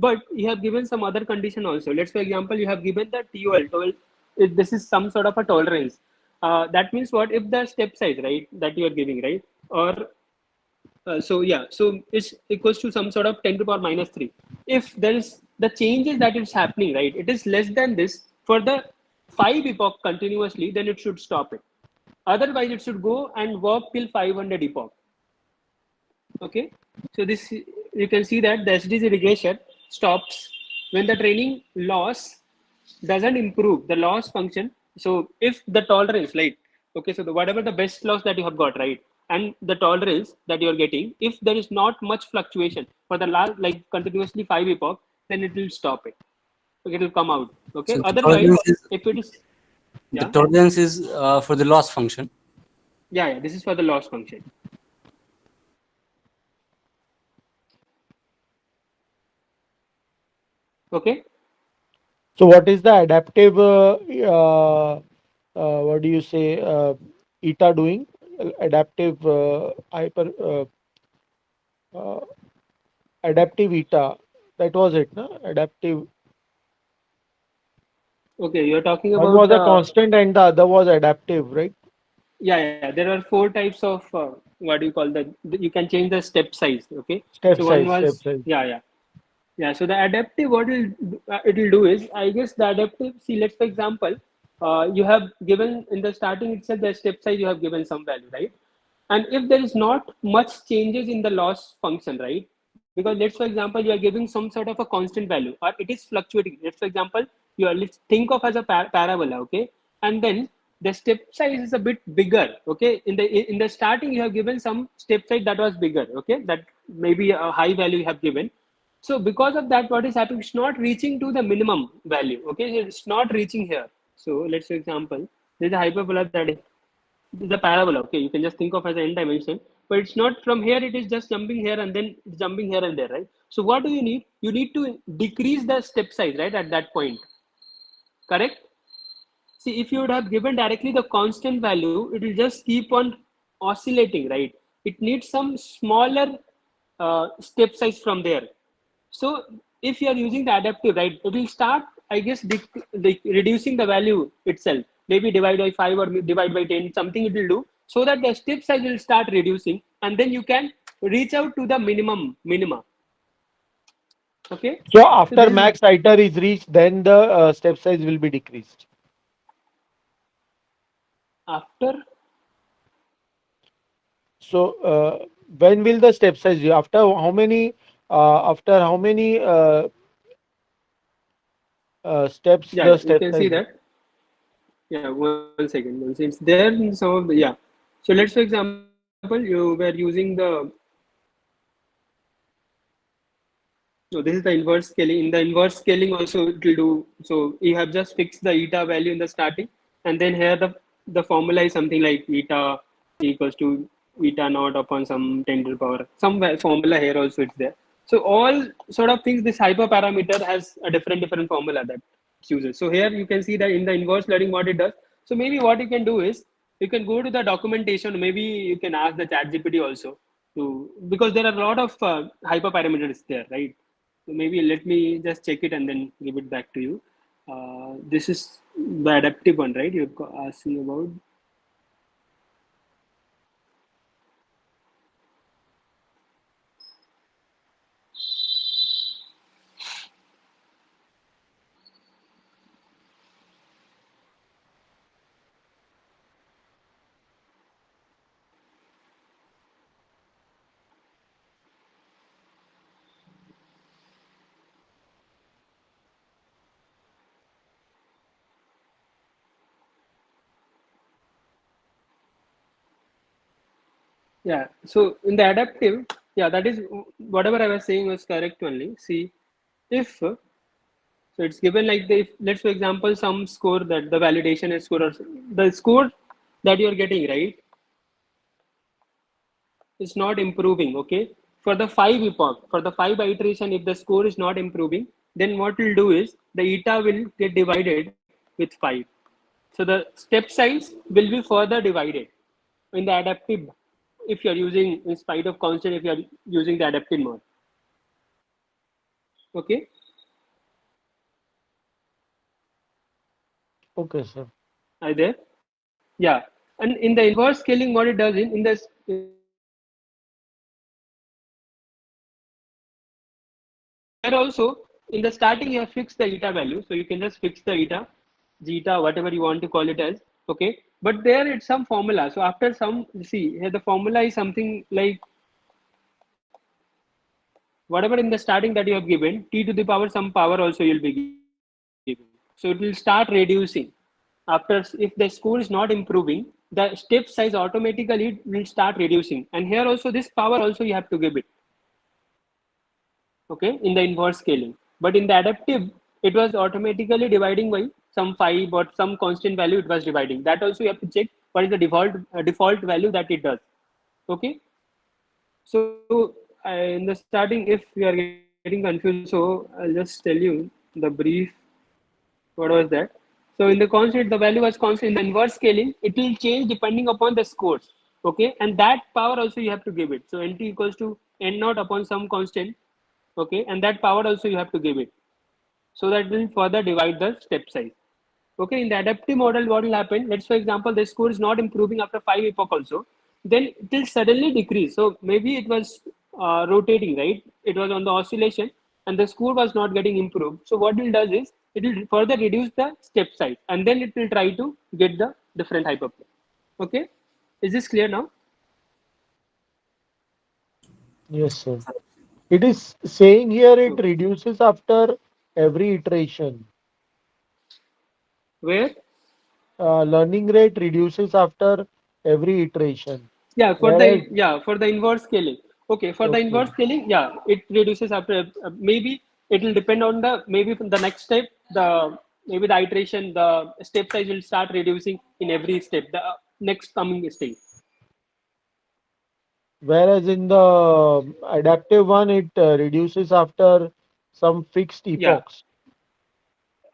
but you have given some other condition also. Let's, for example, you have given the TOL. If this is some sort of a tolerance. That means what? If the step size, right, that you are giving, right, or so yeah, so it's equals to some sort of 10 to the power minus 3. If there is the changes that is happening, right, it is less than this for the 5 epoch continuously, then it should stop it. Otherwise, it should go and work till 500 epoch. Okay, so this, you can see that the SDG regression stops when the training loss doesn't improve the loss function. So if the tolerance, right, okay, so whatever the best loss that you have got, right, and the tolerance that you are getting, if there is not much fluctuation for the last, like, continuously 5 epoch, then it will stop it. Okay, it will come out. Okay, So otherwise, if it is, the yeah, tolerance is for the loss function. yeah, this is for the loss function. Okay. So what is the adaptive, what do you say, eta doing? Adaptive hyper, uh, adaptive eta. That was it, no? Adaptive. Okay, you're talking One about was a the, constant and the other was adaptive, right? yeah, there are 4 types of what do you call that? You can change the step size. Okay, Step so one size, step was, size. yeah. So the adaptive, what it will do is, I guess the adaptive. See, let's, for example, you have given in the starting itself the step size, you have given some value, right? And if there is not much changes in the loss function, right? Because let's, for example, you are giving some sort of a constant value, or it is fluctuating. Let's, for example, you are, let's think of as a parabola, okay? And then the step size is a bit bigger, okay? In the starting, you have given some step size that was bigger, okay? That maybe a high value you have given. So because of that, what is happening? It's not reaching to the minimum value, okay? It's not reaching here. So let's, for example, there's a hyperbola that is the parabola. Okay, you can just think of as an n dimension, but it's not from here. It is just jumping here and then jumping here and there, right? So what do you need? You need to decrease the step size, right, at that point. Correct. See, if you would have given directly the constant value, it will just keep on oscillating, right? It needs some smaller step size from there. So if you are using the adaptive, right, it will start, I guess, reducing the value itself. Maybe divide by 5 or divide by 10, something it will do, so that the step size will start reducing, and then you can reach out to the minima. Okay. So So after this is max iter is reached, then the step size will be decreased. after. So when will the step size be? After how many? After how many steps Yeah, the yeah, you step can see size? that. Yeah, one second. Once it's there in some of the, yeah. So let's, for example, you were using the, no, this is the inverse scaling. In the inverse scaling also it will do. So you have just fixed the eta value in the starting, and then here the formula is something like eta equals to eta naught upon some 10 to the power. Some formula here also it's there. So all sort of things, this hyperparameter has a different formula that it uses. So here you can see that in the inverse learning what it does. So maybe what you can do is you can go to the documentation. Maybe you can ask the ChatGPT also to, because there are a lot of hyperparameters there, right? So maybe let me just check it and then give it back to you. This is the adaptive one, right? You're asking about. Yeah. So in the adaptive, yeah, that is whatever I was saying was correct only. See, if so it's given like the, if, let's, for example, some score that the validation is score, or the score that you're getting, right, is not improving. Okay, for the 5 epoch, for the 5 iteration, if the score is not improving, then what we'll do is the eta will get divided with 5. So the step size will be further divided in the adaptive, if you're using, in spite of constant, if you're using the adaptive mode. Okay. Okay, sir. Are you there? Yeah. And in the inverse scaling, what it does in this, here also in the starting you have fixed the eta value, so you can just fix the eta, zeta, whatever you want to call it as. Okay. But there it's some formula. So after some, see here the formula is something like whatever in the starting that you have given, t to the power some power also you'll be giving. So it will start reducing. After, if the score is not improving, the step size automatically will start reducing. And here also this power also you have to give it. Okay, in the inverse scaling. But in the adaptive, it was automatically dividing by some 5 or some constant value it was dividing. That also you have to check what is the default value that it does. Okay. So in the starting, if you are getting confused, so I'll just tell you the brief. What was that? So in the constant, the value was constant. In the inverse scaling, it will change depending upon the scores. Okay, and that power also you have to give it. So nt equals to n naught upon some constant. Okay, and that power also you have to give it. So that will further divide the step size. Okay, in the adaptive model, what will happen? Let's, for example, the score is not improving after 5 epoch also, then it will suddenly decrease. So maybe it was rotating, right? It was on the oscillation and the score was not getting improved. So what it does is, it will further reduce the step size and then it will try to get the different hyperplane. Okay, is this clear now? Yes, sir. It is saying here it reduces after every iteration. Where? Learning rate reduces after every iteration. Yeah, Whereas, for the inverse scaling. Okay, for the okay, inverse scaling, yeah, it reduces after maybe it will depend on the maybe from the next step, the maybe the iteration, the step size will start reducing in every step, the next coming stage. whereas in the adaptive one, it reduces after some fixed Yeah, epochs.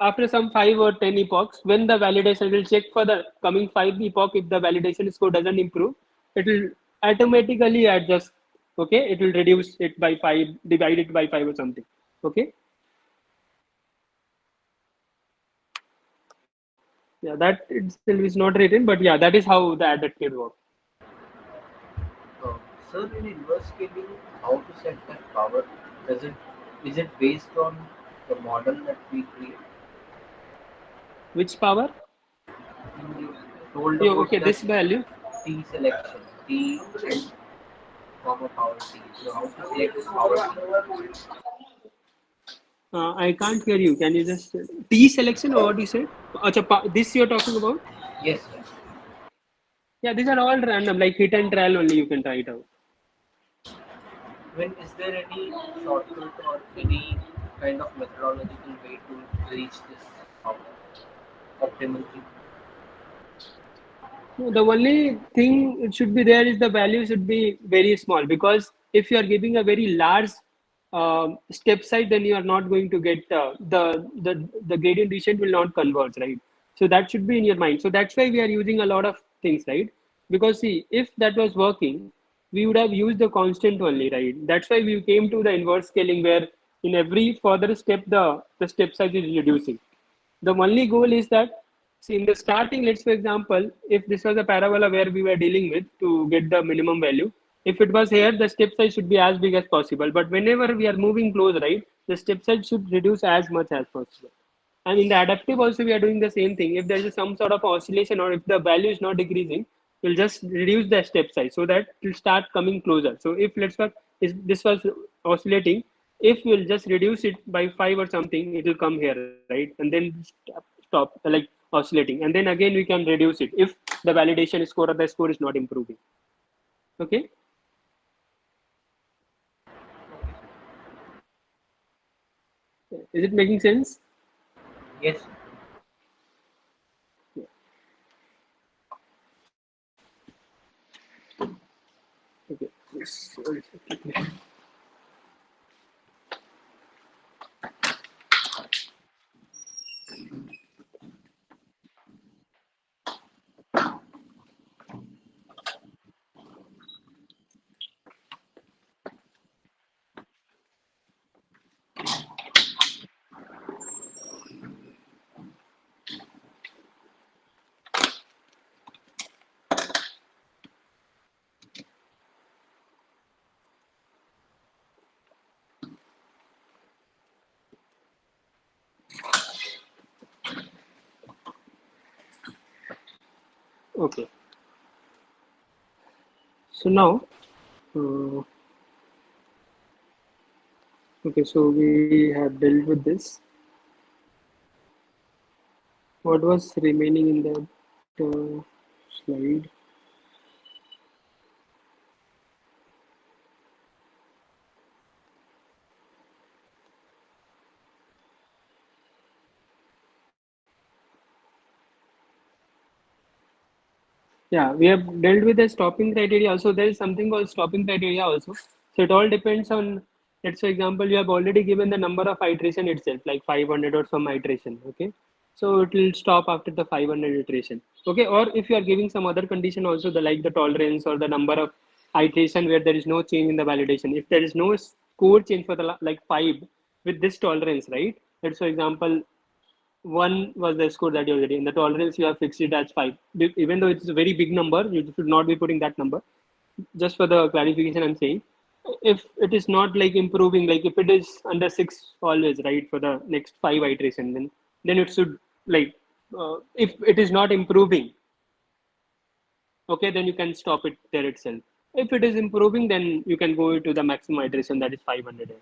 after some 5 or 10 epochs, when the validation will check for the coming 5 epoch, if the validation score doesn't improve, it will automatically adjust. Okay, it will reduce it by 5, divide it by 5 or something. Okay. Yeah, that itself is not written, but yeah, that is how the adaptive works. Uh, Sir, in inverse scaling, how to set that power? Does it is it based on the model that we create? Which power? You told Yeah, about okay, that this value. T selection, T and comma power T. So how to select this power T? I can't hear you. Can you just T selection or what you said? Acha, this you're talking about? Yes, sir. Yeah, these are all random, like hit and trial only. You can try it out. When is there any shortcut or any kind of methodological way to reach this power optimal thing? No, the only thing it should be there is the value should be very small, because if you are giving a very large step size, then you are not going to get the gradient descent will not converge, right? So that should be in your mind. So that's why we are using a lot of things, right? Because see, if that was working, we would have used the constant only, right? That's why we came to the inverse scaling, where in every further step the step size is reducing. The only goal is that, see, in the starting, let's for example, if this was a parabola where we were dealing with to get the minimum value, if it was here, the step size should be as big as possible. But whenever we are moving close, right, the step size should reduce as much as possible. And in the adaptive also, we are doing the same thing. If there is some sort of oscillation or if the value is not decreasing, we'll just reduce the step size so that it will start coming closer. So if let's say if this was oscillating, if we'll just reduce it by 5 or something, it will come here, right? And then stop like oscillating. And then again, we can reduce it if the validation score or the score is not improving. Okay. Is it making sense? Yes. Okay. Okay. So now, uh, okay, so we have dealt with this. What was remaining in that slide? Yeah, we have dealt with the stopping criteria also. There is something called stopping criteria also. So it all depends on, let's say example, you have already given the number of iteration itself, like 500 or some iteration. Okay. So it will stop after the 500 iteration. Okay. Or if you are giving some other condition also, the like the tolerance or the number of iteration where there is no change in the validation. If there is no score change for the like 5 with this tolerance, right? Let's for example, one was the score that you already in the tolerance you have fixed it as 5, even though it's a very big number, you should not be putting that number. Just for the clarification, I'm saying if it is not like improving, like if it is under 6 always, right, for the next 5 iteration, then it should like if it is not improving, okay, then you can stop it there itself. If it is improving, then you can go to the maximum iteration, that is 500.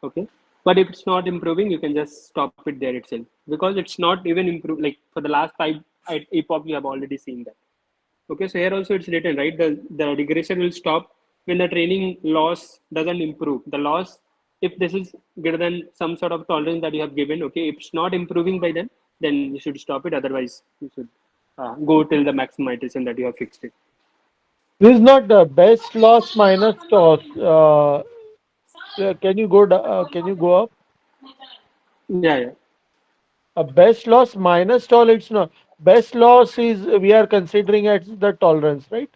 Okay, but if it's not improving, you can just stop it there itself, because it's not even improved. Like for the last 5 epoch, we have already seen that. Okay, so here also it's written, right, the regression will stop when the training loss doesn't improve. The loss, if this is greater than some sort of tolerance that you have given, okay, if it's not improving by then you should stop it. Otherwise you should go till the maximum iteration that you have fixed it. This is not the best loss minus toss. Can you go? Can you go up? Yeah. A best loss minus toll. It's not best loss is we are considering as the tolerance, right?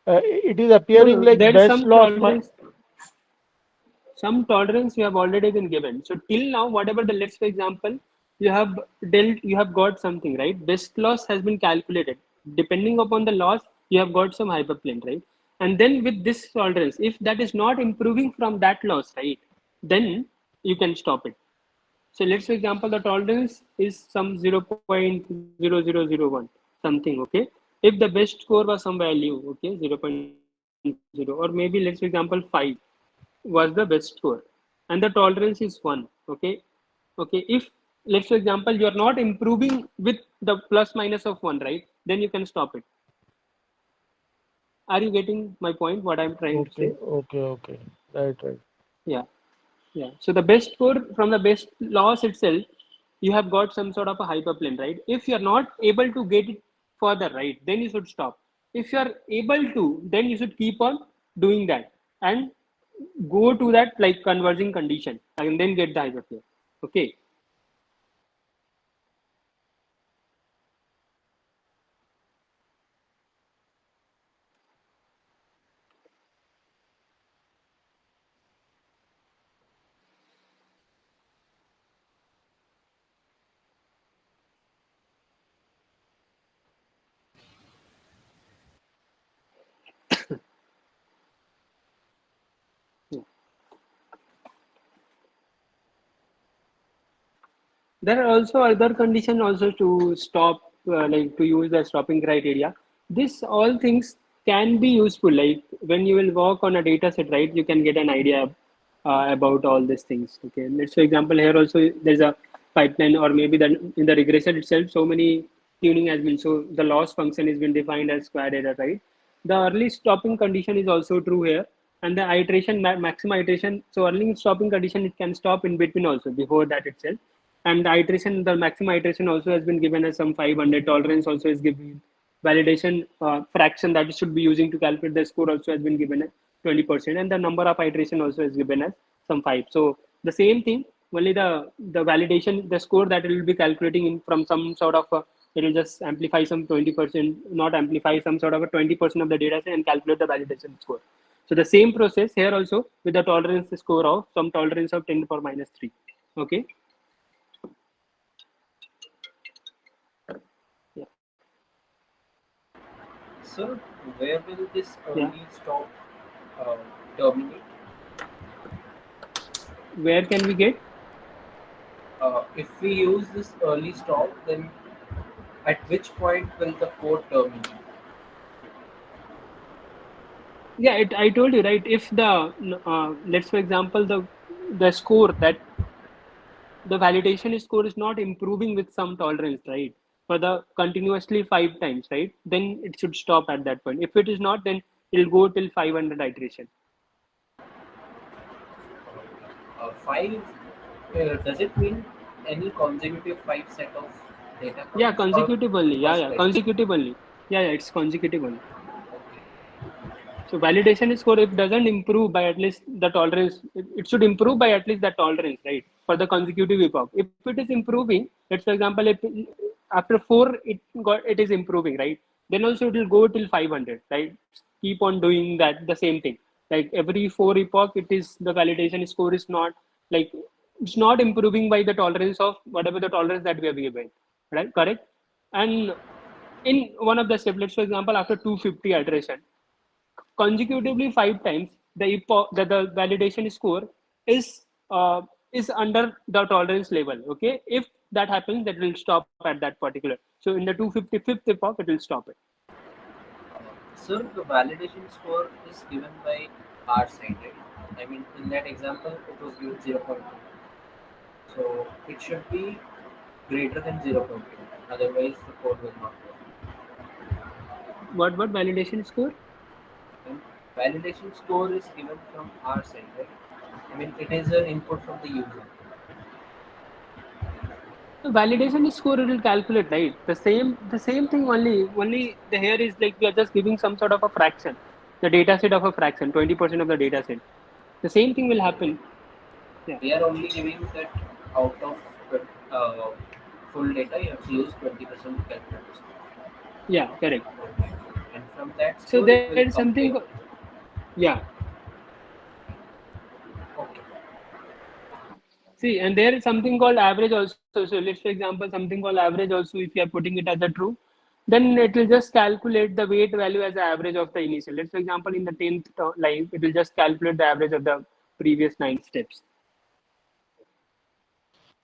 It is appearing No, like there is best some loss. tolerance. Some tolerance you have already been given. So till now, whatever the, let's for example, you have got something, right? Best loss has been calculated. Depending upon the loss, you have got some hyperplane, right? And then with this tolerance, if that is not improving from that loss, right, then you can stop it. So let's for example, the tolerance is some 0.0001 something, okay? If the best score was some value, okay, 0.0, or maybe let's for example 5 was the best score, and the tolerance is 1, okay, if let's for example you are not improving with the plus minus of 1, right, then you can stop it. Are you getting my point, what I'm trying to say? Okay. Right. Yeah. So the best score from the best loss itself, you have got some sort of a hyperplane, right? If you are not able to get it further, right, then you should stop. If you are able to, then you should keep on doing that and go to that like converging condition and then get the hyperplane. Okay. There are also other conditions also to stop, like to use the stopping criteria. This all things can be useful. Like when you will work on a data set, right? You can get an idea about all these things. Okay. Let's for example here also there's a pipeline, or maybe the in the regression itself, so many tuning has been. So the loss function has been defined as square error, right? The early stopping condition is also true here, and the iteration maximum iteration. So early stopping condition, it can stop in between also before that itself. And the iteration, the maximum iteration also has been given as some 500. Tolerance also is given. Validation fraction that you should be using to calculate the score also has been given as 20%, and the number of iteration also is given as some 5. So the same thing, only the validation, the score that it will be calculating in from some sort of it will just amplify some 20%, not amplify some sort of a 20% of the data set and calculate the validation score. So the same process here also with the tolerance score of some tolerance of 10 to the power minus 3. Okay. Yeah. So where will this Yeah. early stop terminate? Where can we get? If we use this early stop, then at which point will the code terminate? Yeah, I told you, right? If the let's for example the score that the validation score is not improving with some tolerance, right? For the continuously 5 times, right? Then it should stop at that point. If it is not, then it'll go till 500 iteration. Five, does it mean any consecutive five set of data Yeah, points or consecutive only. Yeah, first yeah, validation? consecutive only. Yeah, it's consecutive only. Okay. So validation score, if doesn't improve by at least the tolerance, it should improve by at least the tolerance, right? For the consecutive epoch. If it is improving, let's for example, if after 4 it is improving, right? Then also it will go till 500, right? Keep on doing that the same thing. Like every 4 epoch, it is the validation score is not like it's not improving by the tolerance of whatever the tolerance that we have given, right? Correct. And in one of the steps, let's for example, after 250 iteration consecutively 5 times, the validation score is is under the tolerance level. Okay, if that happens, that will stop at that particular. So in the 255th epoch, it will stop it. So the validation score is given by our side, right? I mean, in that example, it was given 0.2. So it should be greater than 0.2. Otherwise, the code will not work. What validation score? And validation score is given from our side, right? I mean, it is an input from the user. So validation score it will calculate, right? The same thing, only the here is like we are just giving some sort of a fraction, the data set of a fraction, 20% of the data set. The same thing will Okay. happen. Yeah. We are only giving that out of the full data, you have to use 20% calculator score. Yeah, correct. Okay. And from that So score, it there will is something. compare. Yeah. Okay. See, and there is something called average also. So let's, for example, something called average also, if you are putting it as a true, then it will just calculate the weight value as the average of the initial. Let's, for example, in the 10th line, it will just calculate the average of the previous 9 steps.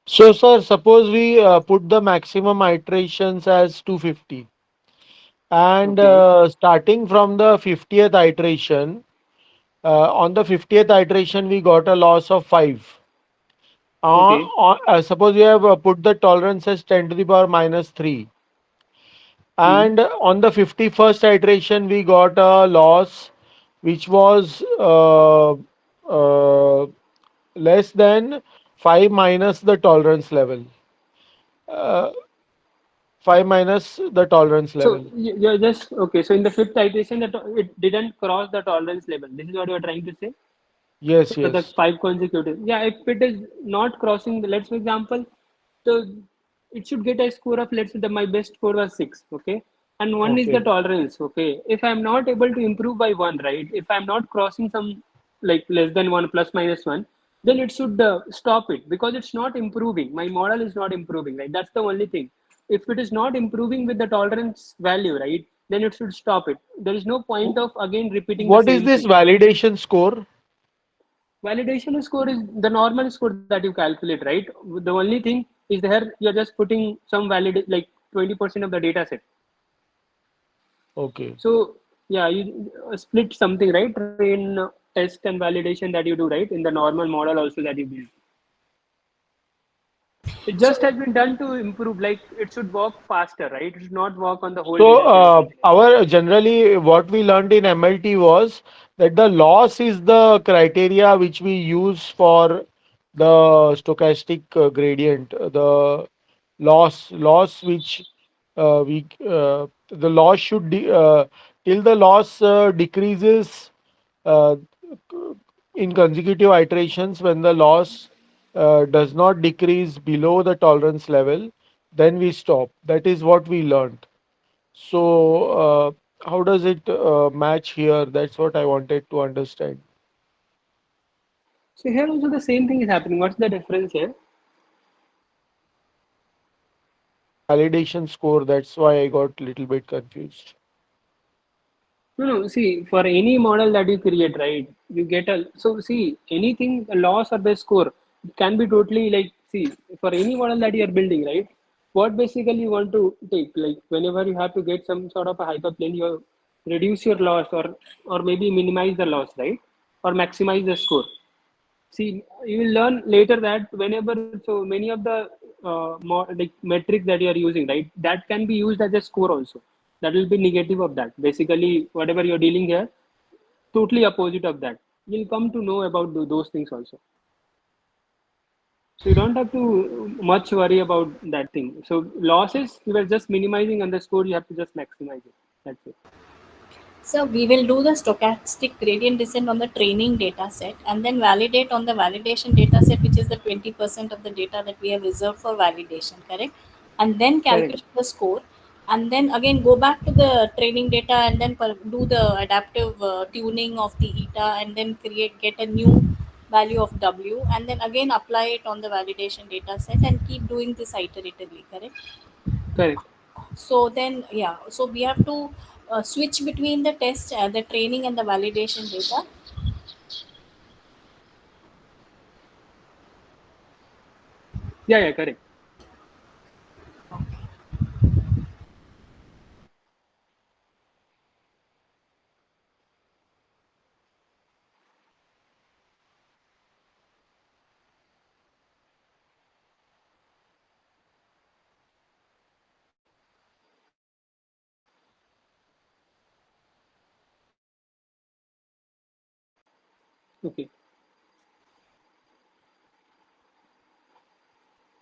So, sir, suppose we put the maximum iterations as 250, and Okay. starting from the 50th iteration, on the 50th iteration, we got a loss of 5. Okay. Suppose we have put the tolerance as 10 to the power minus 3, Hmm. and on the 51st iteration, we got a loss which was less than 5 minus the tolerance level. Uh, 5 minus the tolerance So level. you're just okay. So in the fifth iteration, that it didn't cross the tolerance level. This is what you're trying to say. Yes, For the yes. 5 consecutive. Yeah, if it is not crossing the, let's for example, so it should get a score of, let's say the my best score was 6, okay, and one is the Okay. tolerance, okay. If I'm not able to improve by one, right? If I'm not crossing some like less than one plus minus one, then it should stop it because it's not improving. My model is not improving, right? That's the only thing. If it is not improving with the tolerance value, right, then it should stop it. There is no point W- of again repeating the What is same this thing. validation score? Validation score is the normal score that you calculate, right? The only thing is there you're just putting some valid like 20% of the data set. Okay. So yeah, you split something, right? In test and validation that you do, right? In the normal model also that you build. It just has So been done to improve. Like it should work faster, right? It should not work on the whole So, data set or something like that. our generally what we learned in MLT was that the loss is the criteria which we use for the stochastic gradient. The loss which the loss should till the loss decreases uh, in consecutive iterations when the loss does not decrease below the tolerance level, then we stop. That is what we learned. So, how does it match here? That's what I wanted to understand. So here also the same thing is happening. What's the difference here? Validation score, that's why I got a little bit confused. No, no. See, for any model that you create, right, you get a. So, see, anything, a loss or the score can be totally like, see, for any model that you are building, right, what basically you want to take, like whenever you have to get some sort of a hyperplane, you reduce your loss or maybe minimize the loss, right? Or maximize the score. See, you will learn later that whenever, so many of the more like metrics that you are using, right, that can be used as a score also. That will be negative of that. Basically, whatever you're dealing here, totally opposite of that. You'll come to know about those things also. So you don't have to much worry about that thing. So losses, you are just minimizing, and the score you have to just maximize it. That's it. So we will do the stochastic gradient descent on the training data set and then validate on the validation data set, which is the 20% of the data that we have reserved for validation, correct? And then Correct. calculate the score and then again go back to the training data and then do the adaptive tuning of the eta and then get a new value of W and then again apply it on the validation data set and keep doing this iteratively, correct? Correct. So then yeah, so we have to switch between the test, the training and the validation data. Yeah, yeah, correct. Okay.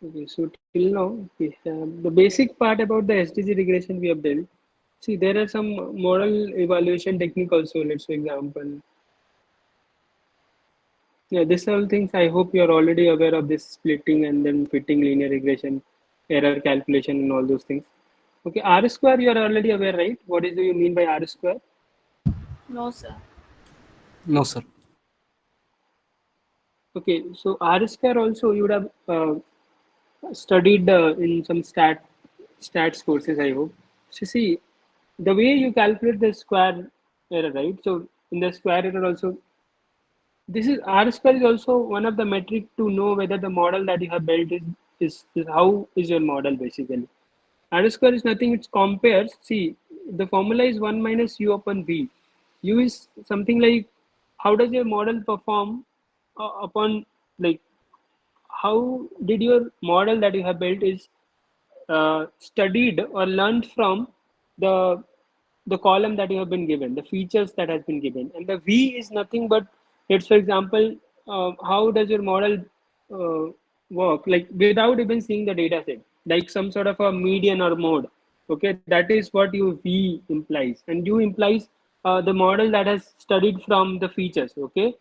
Okay, so till now, the basic part about the SDG regression we have done. See, there are some model evaluation technique also. Let's for example, yeah, these all things. I hope you are already aware of this splitting and then fitting linear regression, error calculation, and all those things. Okay, R square you are already aware, right? What do you mean by R square? No, sir. No, sir. Okay, so R square also you would have studied in some stats courses, I hope. So see, the way you calculate the square error, right? So in the square error also, this is R square is also one of the metric to know whether the model that you have built is how is your model basically. R square is nothing, it compares. See, the formula is 1 minus U upon V. U is something like how does your model perform upon, like, how did your model that you have built is studied or learned from the the column that you have been given, the features that has been given, and the V is nothing but, let's for example, how does your model work, like without even seeing the data set, like some sort of a median or mode. Okay, that is what your V implies, and U implies the model that has studied from the features. Okay,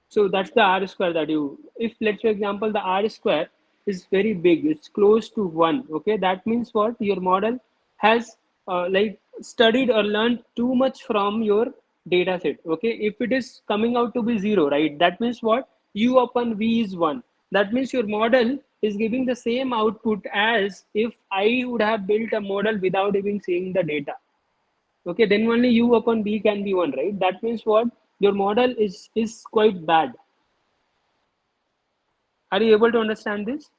so that's the R square that you, if let's for example, the R square is very big, it's close to 1. Okay, that means what? Your model has like studied or learned too much from your data set. Okay, if it is coming out to be 0, right, that means what? U upon V is 1. That means your model is giving the same output as if I would have built a model without even seeing the data. Okay, then only U upon B can be 1, right? That means what? Your model is quite bad. Are you able to understand this?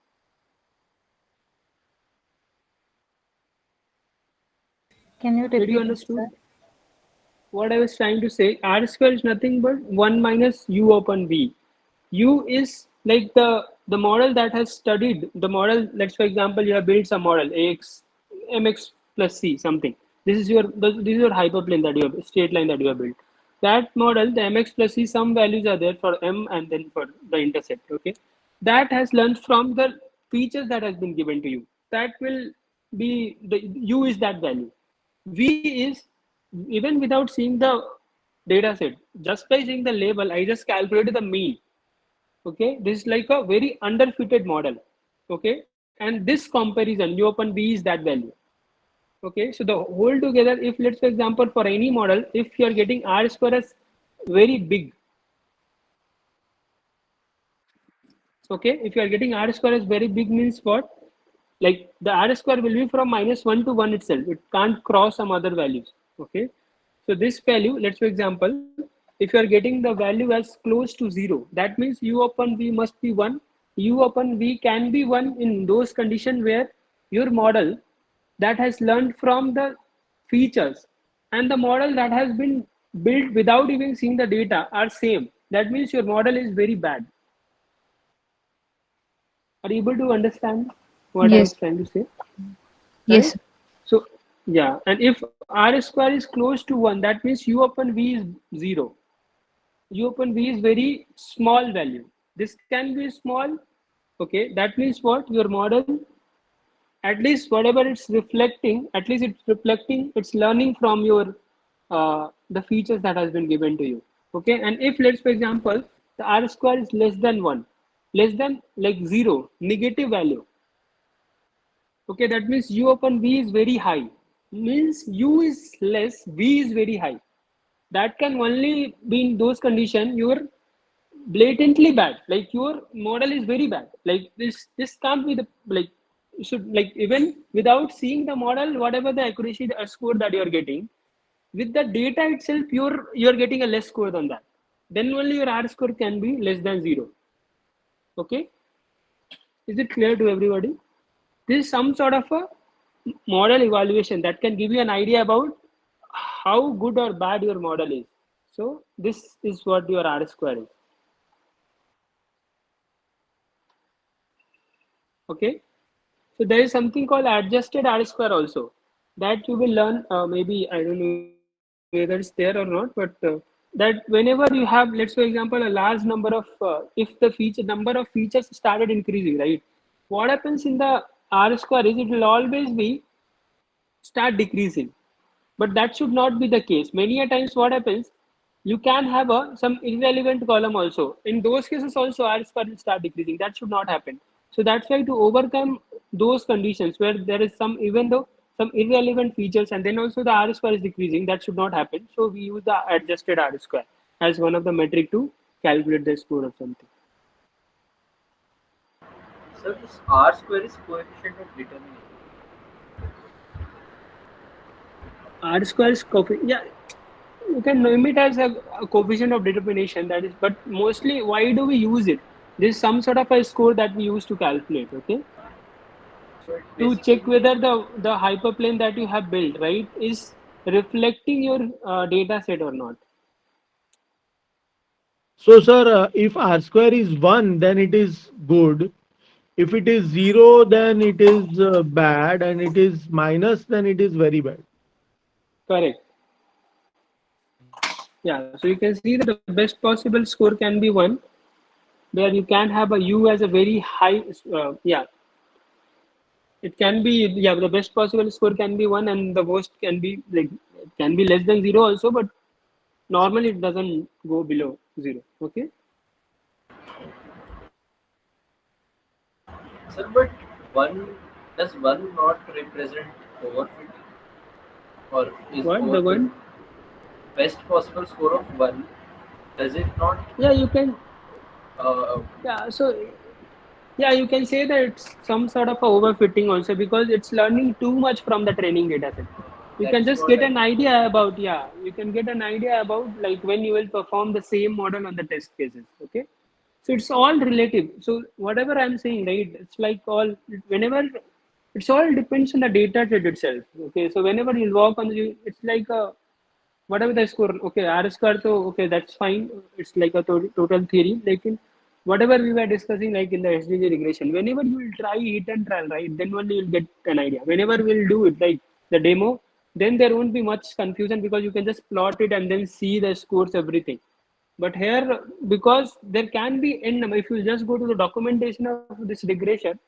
Can you Did you repeat it, understood sir? what I was trying to say? R square is nothing but 1 minus U upon V. U is like the model that has studied the model. Let's for example, you have built some model AX MX plus C something. This is your hyperplane that you have, straight line that you have built. That model, the MX plus C, some values are there for M and then for the intercept. Okay, that has learned from the features that has been given to you. That will be the U is that value. V is, even without seeing the data set, just by seeing the label, I just calculated the mean. Okay, this is like a very underfitted model. Okay, and this comparison U upon V is that value. Okay, so the whole together, if let's for example for any model, if you are getting R square as very big, okay, if you are getting R square as very big means what? Like the R square will be from -1 to 1 itself. It can't cross some other values. Okay, so this value, let's for example, if you are getting the value as close to 0, that means U upon V must be 1. U upon V can be 1 in those conditions where your model that has learned from the features and the model that has been built without even seeing the data are same, that means your model is very bad. Are you able to understand what I'm Yes. trying to say? Right? Yes. So yeah, and if R square is close to 1, that means U upon V is 0. U upon V is very small value. This can be small. Okay, that means what? Your model, at least whatever it's reflecting, at least it's reflecting, it's learning from your the features that has been given to you. Okay, and if let's for example the R square is less than 1, less than like 0, negative value. Okay, that means U upon V is very high. Means U is less, V is very high. That can only be in those conditions you're blatantly bad. Like your model is very bad. Like this can't be the like you should like even without seeing the model, whatever the accuracy the score that you're getting, with the data itself, you're getting a less score than that. Then only your R score can be less than 0. Okay, is it clear to everybody? This is some sort of a model evaluation that can give you an idea about how good or bad your model is. So this is what your R square is. Okay, so there is something called adjusted R square also that you will learn. Maybe I don't know whether it's there or not, but that whenever you have, let's for example, a large number of, if the feature number of features started increasing, right? What happens in the R square is it will always be start decreasing, but that should not be the case. Many a times what happens, you can have some irrelevant column also. In those cases also R square will start decreasing. That should not happen. So that's why to overcome those conditions where there is some, even though some irrelevant features and then also the R square is decreasing, that should not happen. So we use the adjusted R square as one of the metric to calculate the score of something. So this R square is coefficient of determination. R square is coefficient. Yeah, you can name it as a coefficient of determination, that is, but mostly why do we use it? There's some sort of a score that we use to calculate. Okay, So it to check basically whether the hyperplane that you have built, right, is reflecting your data set or not. So, sir, if R square is 1, then it is good. If it is 0, then it is bad, and it is minus, then it is very bad. Correct. Yeah, so you can see that the best possible score can be 1, where you can have a U as a very high. Yeah, it can be, yeah, the best possible score can be 1 and the worst can be like can be less than 0 also, but normally it doesn't go below 0. Okay, sir, but one does one not represent overfitting, or is what the overfit one? best possible score of one? Does it not? Yeah, you can. Uh, Yeah, so yeah, you can say that it's some sort of a overfitting also because it's learning too much from the training data set. You can that's just what get I an mean. idea about, yeah, you can get an idea about like when you will perform the same model on the test cases. Okay, so it's all relative. So whatever I'm saying, right, it's like all whenever it's all depends on the data set itself. Okay, so whenever you work on the, it's like a whatever the score. Okay, R square, so okay, that's fine. It's like a total theory. Like in whatever we were discussing, like in the SDG regression, whenever you will try hit and trial, right, then only you'll get an idea. Whenever we'll do it, like the demo, then there won't be much confusion because you can just plot it and then see the scores, everything. But here, because there can be n number, if you just go to the documentation of this regression,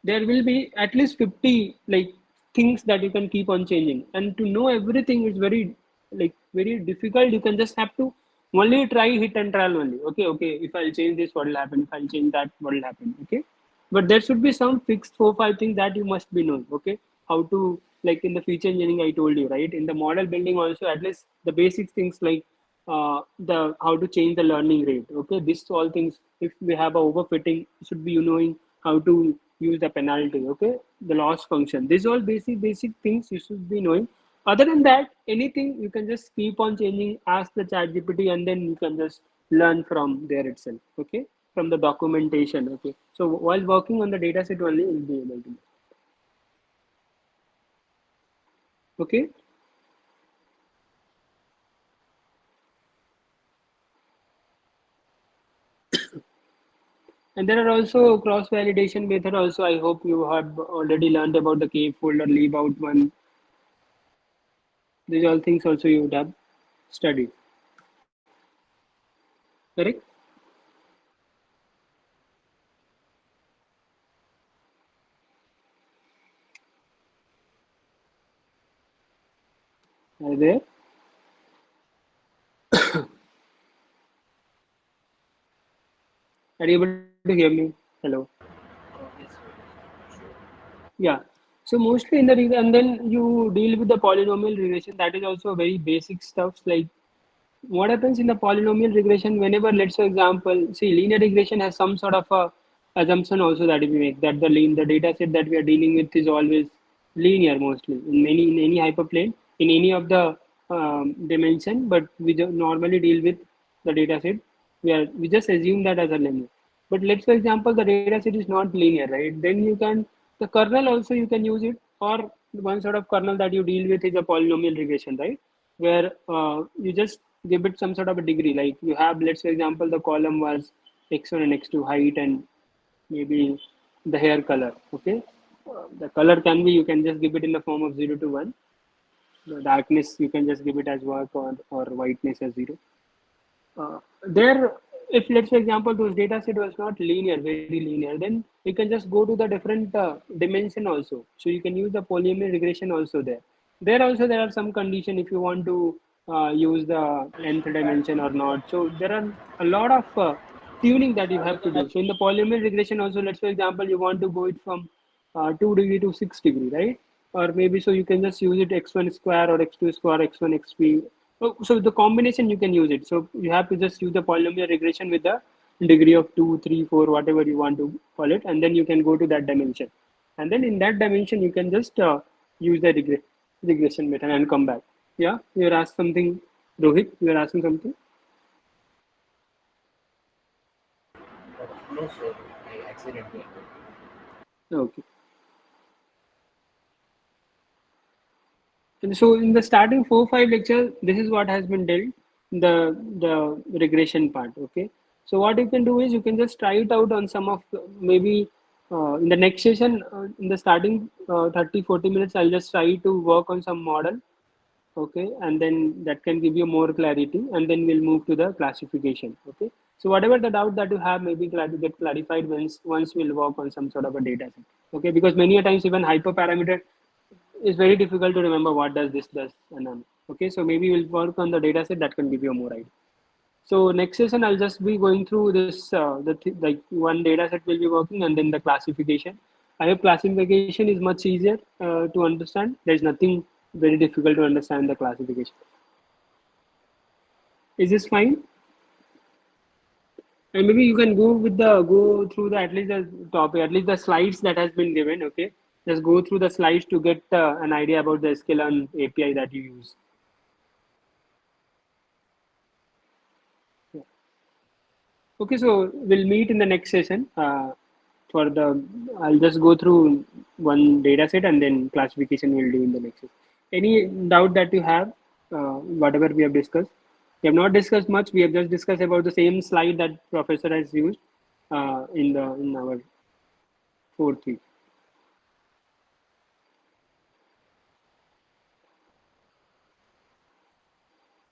there will be at least 50 like things that you can keep on changing, and to know everything is very like very difficult. You can just have to only try hit and trial only. Okay, if I'll change this, what will happen? If I'll change that, what will happen? Okay, but there should be some fixed 4 5 things that you must be knowing. Okay, how to, like in the feature engineering I told you, right, in the model building also, at least the basic things like the how to change the learning rate. Okay, this all things, if we have a overfitting, should be you knowing how to use the penalty. Okay, the loss function, these all basic things you should be knowing. Other than that, anything you can just keep on changing, ask the chat gpt, and then you can just learn from there itself. Okay, from the documentation. Okay, so while working on the data set only you'll be able to. Okay. And there are also cross-validation method also. I hope you have already learned about the k-fold or leave out one. These all things also you would have studied. Correct? Are you there? Are you able to hear me? Hello. Yes, sir. Sure. Yeah. So mostly in the and then you deal with the polynomial regression. That is also very basic stuff. Like what happens in the polynomial regression whenever, let's say example, see linear regression has some sort of a assumption also that we make that the data set that we are dealing with is always linear mostly in any hyperplane in any of the dimension, but we normally deal with the data set. We just assume that as a linear. But let's for example the data set is not linear, right? Then you can the kernel also you can use it, or one sort of kernel that you deal with is a polynomial regression, right? Where you just give it some sort of a degree. Like you have, let's for example, the column was x1 and x2 height and maybe the hair color. Okay, the color can be you can just give it in the form of 0 to 1. The darkness you can just give it as work or whiteness as 0. There, if let's say example those data set was not linear, very linear, then you can just go to the different dimension also. So you can use the polynomial regression also there. There also there are some condition if you want to use the nth dimension or not. So there are a lot of tuning that you have to do. So in the polynomial regression also, let's say example you want to go it from 2 degree to 6 degree, right? Or maybe so you can just use it x1 square or x2 square, x1 xp. So the combination you can use it. So you have to just use the polynomial regression with the degree of 2, 3, 4, whatever you want to call it, and then you can go to that dimension. And then in that dimension you can just use the regression method and come back. Yeah, you're asked something, Rohit. You're asking something. No, sir. I accidentally. Okay. And so in the starting 4-5 lectures, this is what has been dealt, the regression part. Okay. So what you can do is you can just try it out on some of maybe in the next session in the starting 30-40 minutes. I'll just try to work on some model. Okay, and then that can give you more clarity, and then we'll move to the classification. Okay. So whatever the doubt that you have, maybe get clarified once we'll work on some sort of a data set. Okay, because many a times even hyperparameter it's very difficult to remember what does and then okay, so maybe we'll work on the data set that can give you a more idea. So next session I'll just be going through this like one data set will be working and then the classification. I hope classification is much easier to understand. There's nothing very difficult to understand the classification. Is this fine? And maybe you can go through the at least the topic, at least the slides that has been given. Okay, just go through the slides to get an idea about the sklearn API that you use. Yeah. Okay, so we'll meet in the next session. For the, I'll just go through one data set and then classification we'll do in the next session. Any doubt that you have, whatever we have discussed? We have not discussed much. We have just discussed about the same slide that professor has used in our fourth week.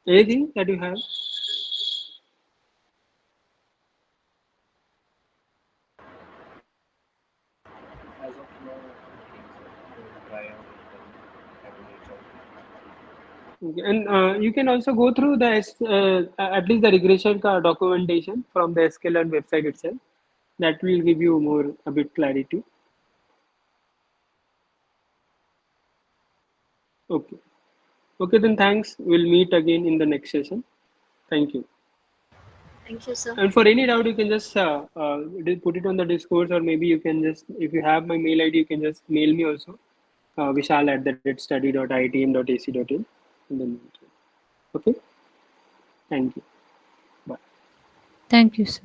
Anything that you have? As of now, nothing, sir. We'll try out and have a reach out. Okay. And you can also go through the at least the regression documentation from the sklearn website itself. That will give you more a bit clarity. Okay. Okay, then thanks. We'll meet again in the next session. Thank you. Thank you, sir. And for any doubt, you can just put it on the Discord, or maybe you can just, if you have my mail ID, you can just mail me also, vishal@study.itm.ac.in. And then, okay. Thank you. Bye. Thank you, sir.